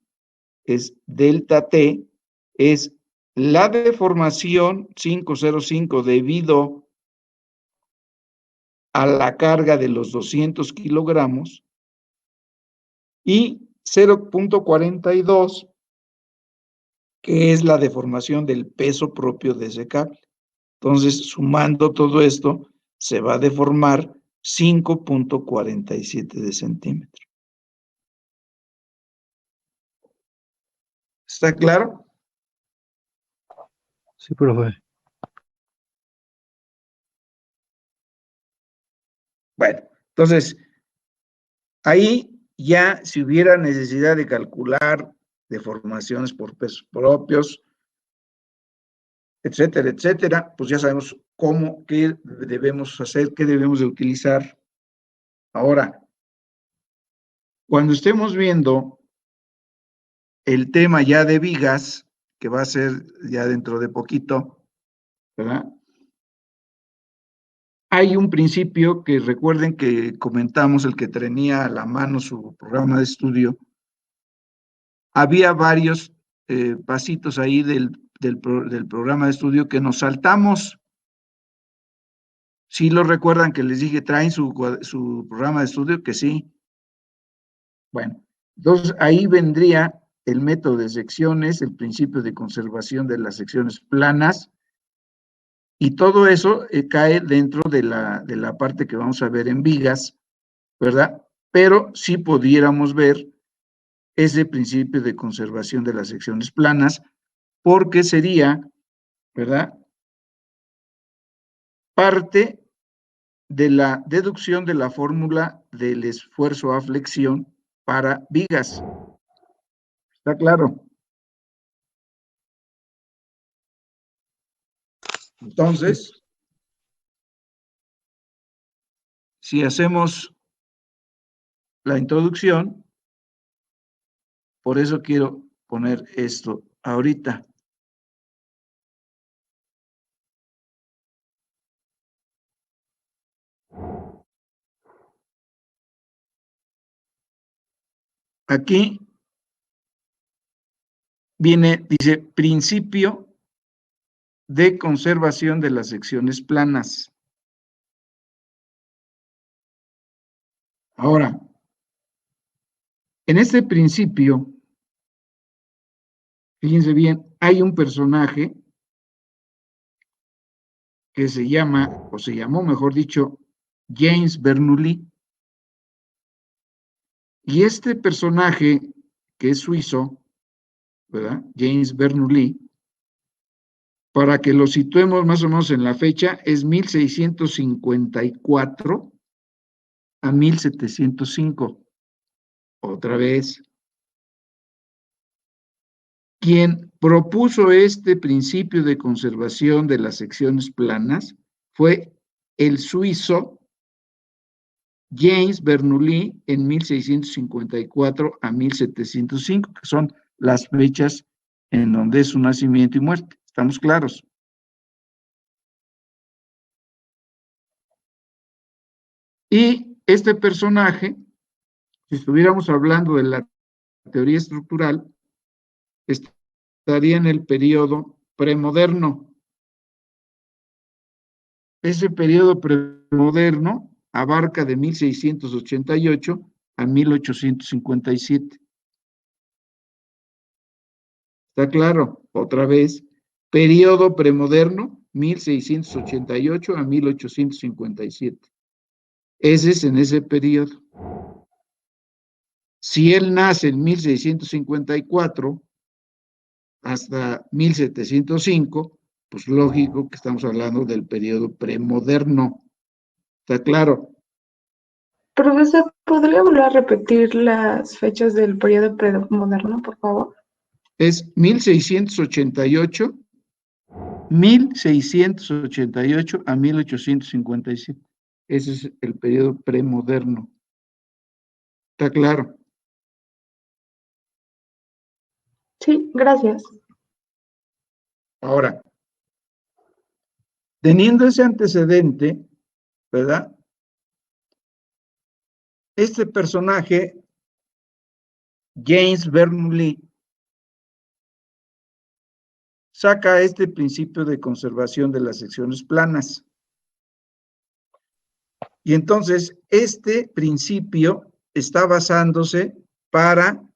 es delta T, es la deformación 505 debido a la carga de los 200 kilogramos y 0.42, que es la deformación del peso propio de ese cable. Entonces, sumando todo esto, se va a deformar 5.47 de centímetro. ¿Está claro? Sí, profe. Bueno, entonces, ahí ya si hubiera necesidad de calcular deformaciones por pesos propios, etcétera, etcétera, pues ya sabemos cómo, qué debemos hacer, qué debemos de utilizar. Ahora, cuando estemos viendo el tema ya de vigas, que va a ser ya dentro de poquito, ¿verdad? Hay un principio que recuerden que comentamos, el que tenía a la mano su programa de estudio. Había varios pasitos ahí del programa de estudio que nos saltamos. ¿Sí lo recuerdan que les dije, traen su programa de estudio? Que sí. Bueno, entonces ahí vendría el método de secciones, el principio de conservación de las secciones planas, y todo eso cae dentro de la parte que vamos a ver en vigas, ¿verdad? Pero sí pudiéramos ver ese principio de conservación de las secciones planas, porque sería, ¿verdad? Parte de la deducción de la fórmula del esfuerzo a flexión para vigas. ¿Está claro? Entonces, si hacemos la introducción, por eso quiero poner esto ahorita. Aquí viene, dice, principio de conservación de las secciones planas. Ahora, en este principio, fíjense bien, hay un personaje que se llama, o se llamó, mejor dicho, James Bernoulli. Y este personaje, que es suizo, ¿verdad? James Bernoulli, para que lo situemos más o menos en la fecha, es 1654 a 1705. Otra vez. Quien propuso este principio de conservación de las secciones planas fue el suizo James Bernoulli en 1654 a 1705, que son las fechas en donde es su nacimiento y muerte. ¿Estamos claros? Y este personaje, si estuviéramos hablando de la teoría estructural, estaría en el periodo premoderno. Ese periodo premoderno abarca de 1688 a 1857. ¿Está claro? Otra vez, periodo premoderno, 1688 a 1857. Ese es en ese periodo. Si él nace en 1654 hasta 1705, pues lógico que estamos hablando del periodo premoderno. ¿Está claro? Profesor, ¿podría volver a repetir las fechas del periodo premoderno, por favor? Es 1688 a 1857. Ese es el periodo premoderno. ¿Está claro? Sí, gracias. Ahora, teniendo ese antecedente, ¿verdad? Este personaje, James Bernoulli, saca este principio de conservación de las secciones planas. Y entonces, este principio está basándose para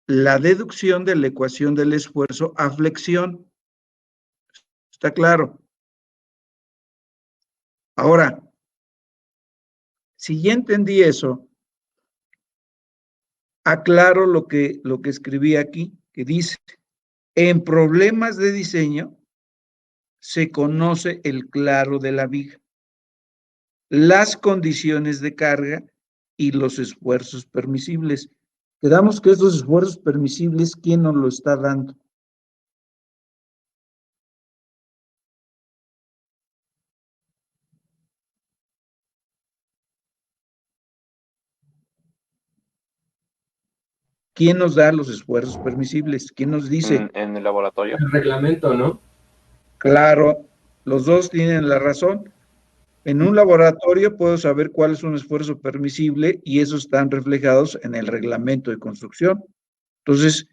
la deducción de la ecuación del esfuerzo a flexión. ¿Está claro? Ahora, si ya entendí eso, aclaro lo que escribí aquí, que dice, en problemas de diseño se conoce el claro de la viga, las condiciones de carga y los esfuerzos permisibles. Quedamos que estos esfuerzos permisibles, ¿quién nos lo está dando? ¿Quién nos da los esfuerzos permisibles? ¿Quién nos dice? En el laboratorio. El reglamento, ¿no? Claro, los dos tienen la razón. En un laboratorio puedo saber cuál es un esfuerzo permisible y esos están reflejados en el reglamento de construcción. Entonces,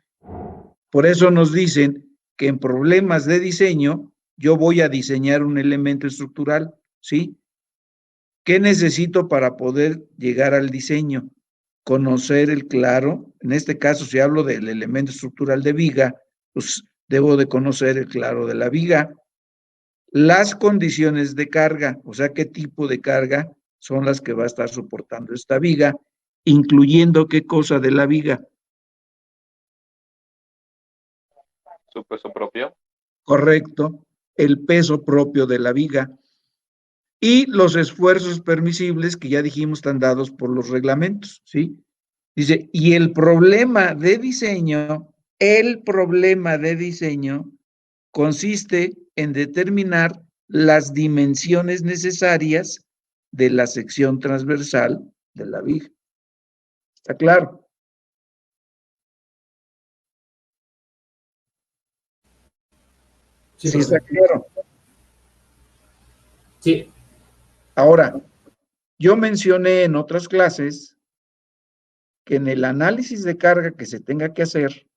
por eso nos dicen que en problemas de diseño yo voy a diseñar un elemento estructural, ¿sí? ¿Qué necesito para poder llegar al diseño? Conocer el claro. En este caso, si hablo del elemento estructural de viga, pues debo de conocer el claro de la viga. Las condiciones de carga, o sea, qué tipo de carga son las que va a estar soportando esta viga, incluyendo qué cosa de la viga. Su peso propio. Correcto, el peso propio de la viga. Y los esfuerzos permisibles que ya dijimos están dados por los reglamentos, ¿sí? Dice, y el problema de diseño consiste en determinar las dimensiones necesarias de la sección transversal de la viga. ¿Está claro? Sí, está claro. Sí. Ahora, yo mencioné en otras clases que en el análisis de carga que se tenga que hacer,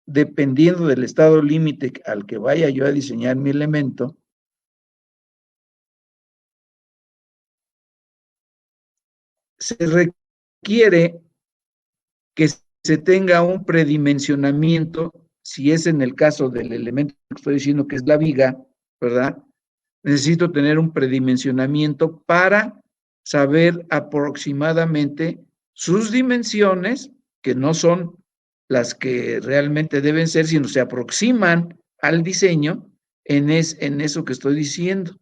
dependiendo del estado límite al que vaya yo a diseñar mi elemento, se requiere que se tenga un predimensionamiento, si es en el caso del elemento que estoy diciendo que es la viga, ¿verdad? Necesito tener un predimensionamiento para saber aproximadamente sus dimensiones, que no son las que realmente deben ser, sino se aproximan al diseño en eso que estoy diciendo.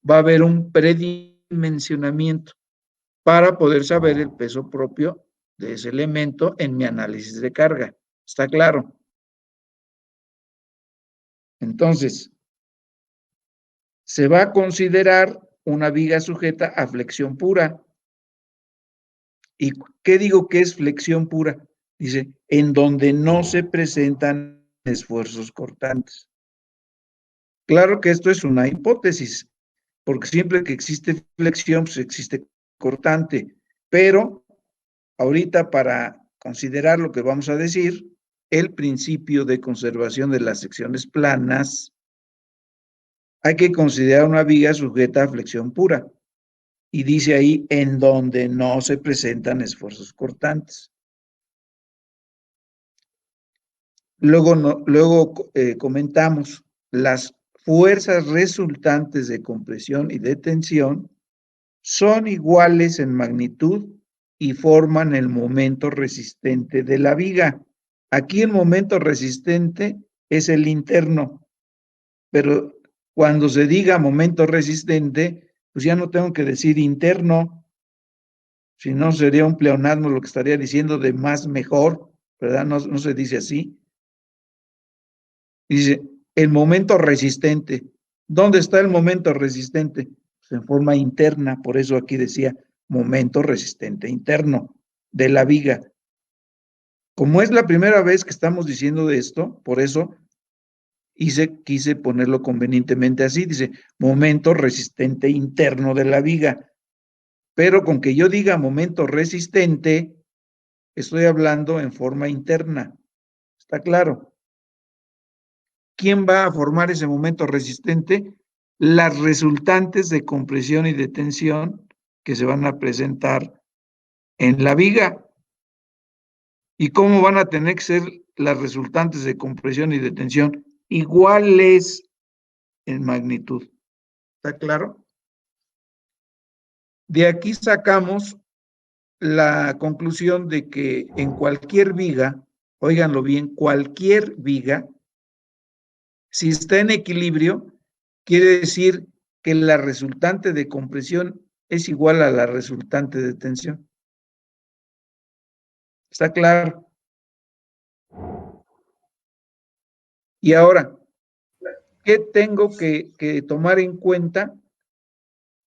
Va a haber un predimensionamiento para poder saber el peso propio de ese elemento en mi análisis de carga. ¿Está claro? Entonces, se va a considerar una viga sujeta a flexión pura. ¿Y qué digo que es flexión pura? Dice, en donde no se presentan esfuerzos cortantes. Claro que esto es una hipótesis, porque siempre que existe flexión, pues existe cortante, pero ahorita para considerar lo que vamos a decir, el principio de conservación de las secciones planas, hay que considerar una viga sujeta a flexión pura. Y dice ahí, en donde no se presentan esfuerzos cortantes. Luego comentamos, las fuerzas resultantes de compresión y de tensión son iguales en magnitud y forman el momento resistente de la viga. Aquí el momento resistente es el interno, pero cuando se diga momento resistente, pues ya no tengo que decir interno, si no sería un pleonasmo lo que estaría diciendo de más mejor, ¿verdad? No se dice así. Dice, el momento resistente. ¿Dónde está el momento resistente? Pues en forma interna, por eso aquí decía momento resistente interno de la viga. Como es la primera vez que estamos diciendo de esto, por eso quise ponerlo convenientemente así, dice momento resistente interno de la viga. Pero con que yo diga momento resistente, estoy hablando en forma interna. ¿Está claro? ¿quién va a formar ese momento resistente? Las resultantes de compresión y de tensión que se van a presentar en la viga. ¿Y cómo van a tener que ser las resultantes de compresión y de tensión? Iguales en magnitud. ¿Está claro? De aquí sacamos la conclusión de que en cualquier viga, óiganlo bien, cualquier viga, si está en equilibrio, quiere decir que la resultante de compresión es igual a la resultante de tensión. ¿Está claro? Y ahora, ¿qué tengo que tomar en cuenta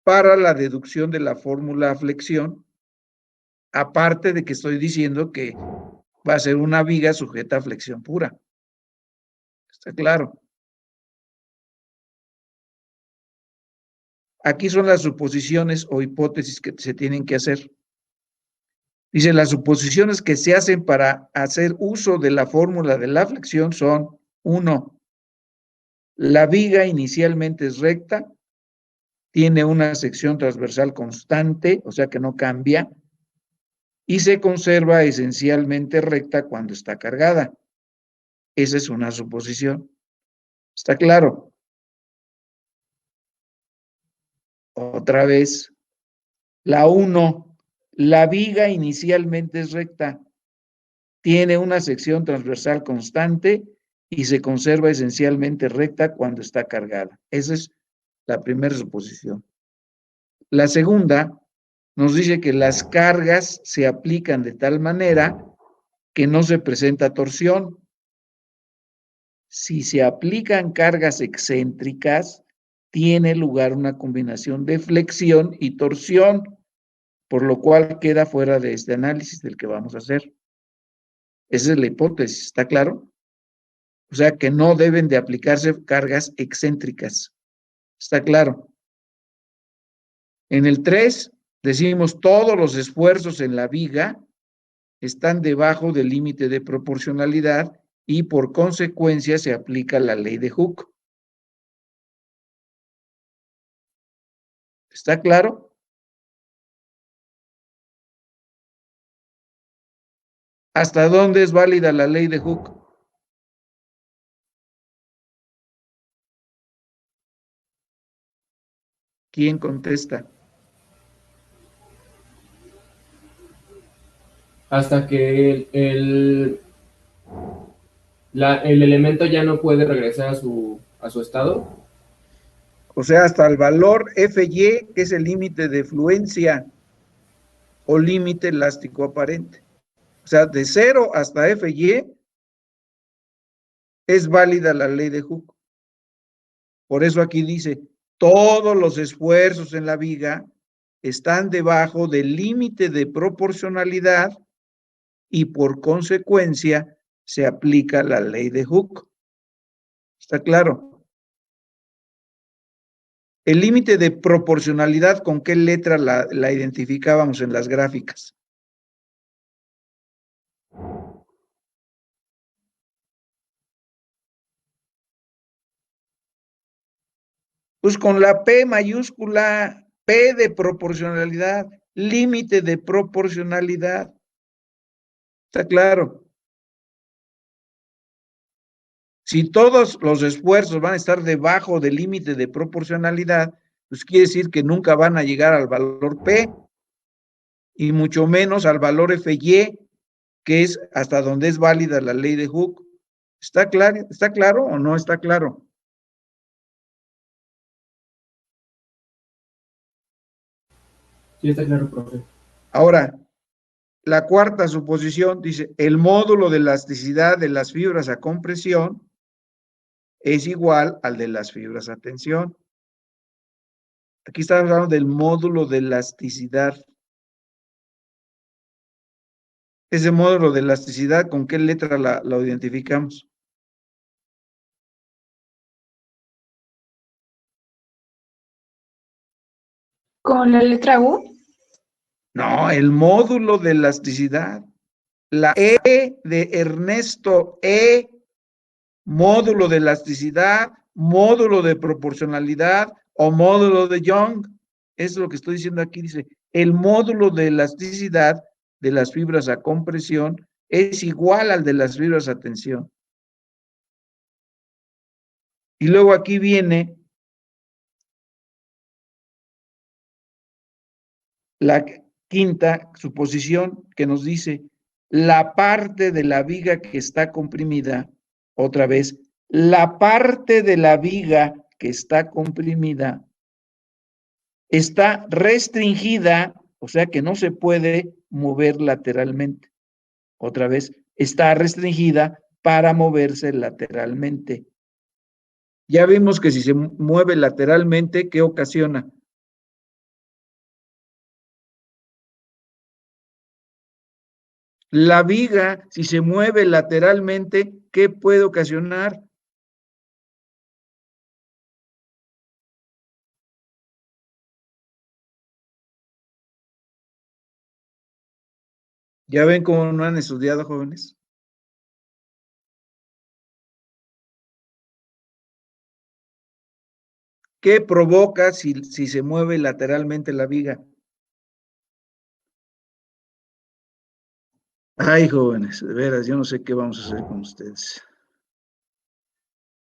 para la deducción de la fórmula flexión? Aparte de que estoy diciendo que va a ser una viga sujeta a flexión pura. ¿Está claro? Aquí son las suposiciones o hipótesis que se tienen que hacer. Dice, las suposiciones que se hacen para hacer uso de la fórmula de la flexión son: 1. La viga inicialmente es recta, tiene una sección transversal constante, o sea que no cambia, y se conserva esencialmente recta cuando está cargada. Esa es una suposición. ¿Está claro? Otra vez, la 1, la viga inicialmente es recta, tiene una sección transversal constante y se conserva esencialmente recta cuando está cargada. Esa es la primera suposición. La segunda nos dice que las cargas se aplican de tal manera que no se presenta torsión. Si se aplican cargas excéntricas, tiene lugar una combinación de flexión y torsión, por lo cual queda fuera de este análisis del que vamos a hacer. Esa es la hipótesis, ¿está claro? O sea que no deben de aplicarse cargas excéntricas. ¿Está claro? En el 3 decimos todos los esfuerzos en la viga están debajo del límite de proporcionalidad y por consecuencia se aplica la ley de Hooke. ¿Está claro? ¿Hasta dónde es válida la ley de Hooke? ¿Quién contesta? Hasta que el elemento ya no puede regresar a su estado. O sea, hasta el valor Fy, que es el límite de fluencia o límite elástico aparente. O sea, de 0 hasta Fy es válida la ley de Hooke. Por eso aquí dice, todos los esfuerzos en la viga están debajo del límite de proporcionalidad y por consecuencia se aplica la ley de Hooke. ¿Está claro? El límite de proporcionalidad, ¿con qué letra la identificábamos en las gráficas? Pues con la P mayúscula, P de proporcionalidad, límite de proporcionalidad. ¿Está claro? Si todos los esfuerzos van a estar debajo del límite de proporcionalidad, pues quiere decir que nunca van a llegar al valor P, y mucho menos al valor Fy, que es hasta donde es válida la ley de Hooke. ¿Está claro o no está claro? Sí, está claro, profe. Ahora, la cuarta suposición dice, el módulo de elasticidad de las fibras a compresión es igual al de las fibras a tensión. Aquí estamos hablando del módulo de elasticidad. Ese módulo de elasticidad, ¿con qué letra lo identificamos? ¿Con la letra U? No, el módulo de elasticidad. La E de Ernesto, E módulo de elasticidad, módulo de proporcionalidad o módulo de Young. Es lo que estoy diciendo aquí, dice, el módulo de elasticidad de las fibras a compresión es igual al de las fibras a tensión. Y luego aquí viene la quinta suposición que nos dice, la parte de la viga que está comprimida, otra vez, la parte de la viga que está comprimida está restringida, o sea que no se puede mover lateralmente. Otra vez, está restringida para moverse lateralmente. Ya vimos que si se mueve lateralmente, ¿qué ocasiona? La viga, si se mueve lateralmente, ¿qué puede ocasionar? ¿Ya ven cómo no han estudiado, jóvenes? ¿Qué provoca si se mueve lateralmente la viga? Ay, jóvenes, de veras, yo no sé qué vamos a hacer con ustedes.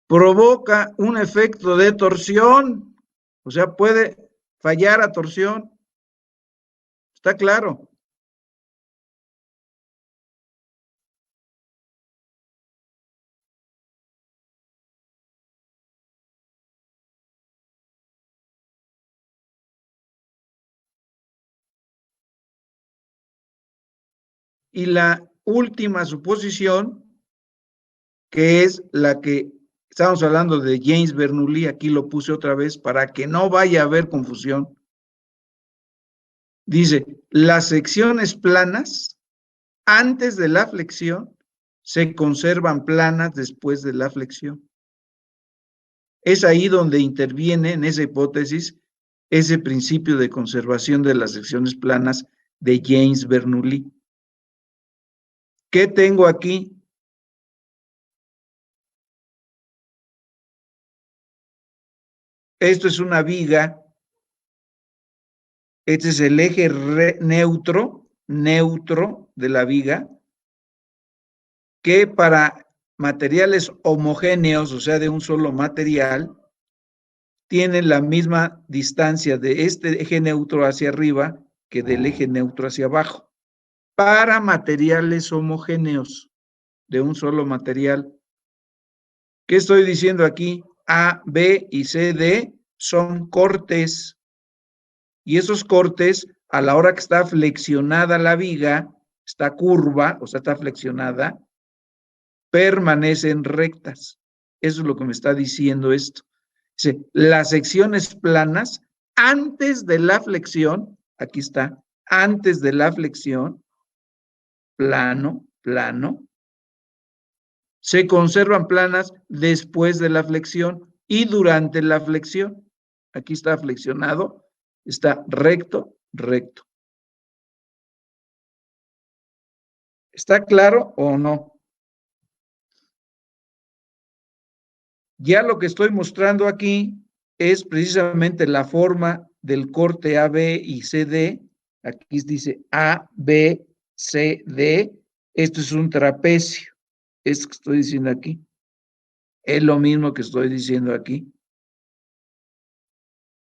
Provoca un efecto de torsión, o sea, puede fallar a torsión. ¿Está claro? Y la última suposición, que es la que estamos hablando de James Bernoulli, aquí lo puse otra vez para que no vaya a haber confusión. Dice, las secciones planas antes de la flexión se conservan planas después de la flexión. Es ahí donde interviene en esa hipótesis ese principio de conservación de las secciones planas de James Bernoulli. ¿Qué tengo aquí? Esto es una viga. Este es el eje neutro de la viga, que para materiales homogéneos, o sea, de un solo material, tienen la misma distancia de este eje neutro hacia arriba que del eje neutro hacia abajo. Para materiales homogéneos de un solo material. ¿Qué estoy diciendo aquí? A, B y C, D son cortes. Y esos cortes, a la hora que está flexionada la viga, está curva, o sea, está flexionada, permanecen rectas. Eso es lo que me está diciendo esto. Dice, las secciones planas, antes de la flexión, aquí está, antes de la flexión, plano, se conservan planas después de la flexión y durante la flexión. Aquí está flexionado, está recto. ¿Está claro o no? Ya lo que estoy mostrando aquí es precisamente la forma del corte AB y CD. Aquí dice A, B, C, D. Esto es un trapecio. Esto que estoy diciendo aquí. Es lo mismo que estoy diciendo aquí.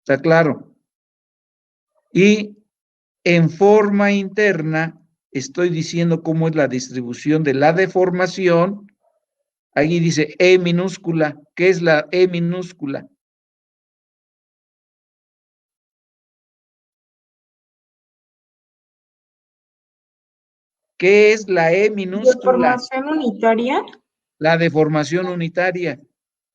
¿Está claro? Y en forma interna estoy diciendo cómo es la distribución de la deformación. Ahí dice E minúscula. ¿Qué es la E minúscula? ¿Qué es la E minúscula? ¿Deformación unitaria? La deformación unitaria.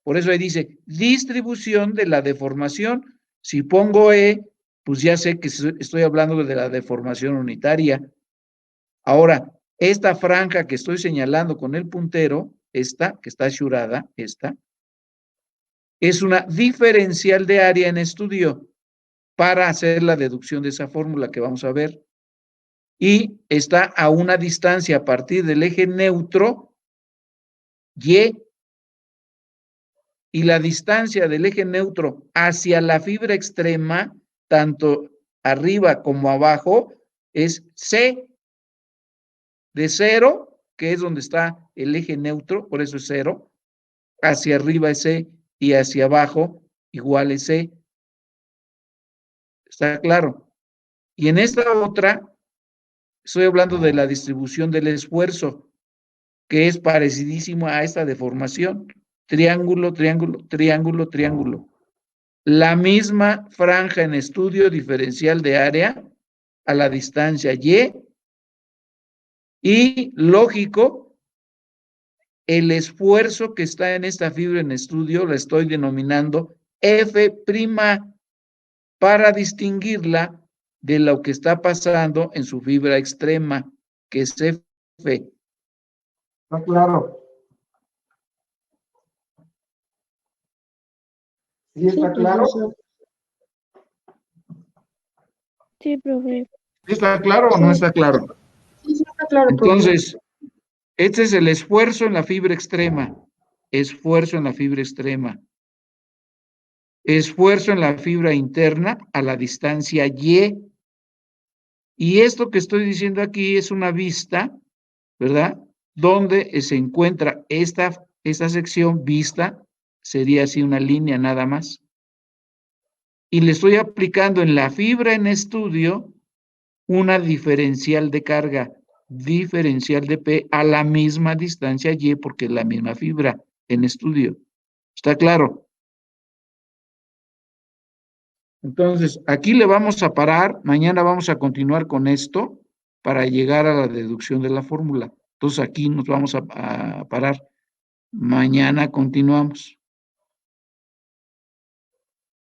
Por eso ahí dice distribución de la deformación. Si pongo E, pues ya sé que estoy hablando de la deformación unitaria. Ahora, esta franja que estoy señalando con el puntero, esta, que está asurada, esta, es una diferencial de área en estudio para hacer la deducción de esa fórmula que vamos a ver. Y está a una distancia a partir del eje neutro, Y, y la distancia del eje neutro hacia la fibra extrema, tanto arriba como abajo, es C de 0, que es donde está el eje neutro, por eso es 0, hacia arriba es C y hacia abajo igual es C. ¿Está claro? Y en esta otra, estoy hablando de la distribución del esfuerzo, que es parecidísimo a esta deformación. Triángulo, triángulo, triángulo, triángulo. La misma franja en estudio diferencial de área a la distancia y lógico, el esfuerzo que está en esta fibra en estudio la estoy denominando F' para distinguirla de lo que está pasando en su fibra extrema, que es F. ¿Está claro? ¿Sí está claro? Sí, profe. ¿Está claro o no está claro? Sí, sí está claro, profe. Entonces, este es el esfuerzo en la fibra extrema. Esfuerzo en la fibra extrema. Esfuerzo en la fibra interna a la distancia Y. Y esto que estoy diciendo aquí es una vista, ¿verdad? Donde se encuentra esta sección vista, sería así una línea nada más. Y le estoy aplicando en la fibra en estudio una diferencial de carga, diferencial de P a la misma distancia Y, porque es la misma fibra en estudio. ¿Está claro? Entonces, aquí le vamos a parar, mañana vamos a continuar con esto para llegar a la deducción de la fórmula. Entonces, aquí nos vamos a parar. Mañana continuamos.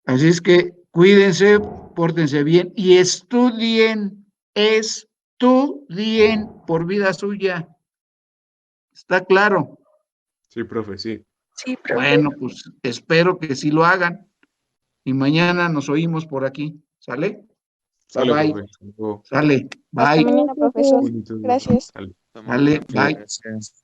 Así es que cuídense, pórtense bien y estudien por vida suya. ¿Está claro? Sí, profe, sí. Sí, profe. Bueno, pues espero que sí lo hagan. Y mañana nos oímos por aquí. ¿Sale? Sale, Bye, bye. profe. Hasta luego. Sale. Hasta Bye. mañana, profesor. Bonitos días. Gracias. Sale. Sale. Bye. Gracias.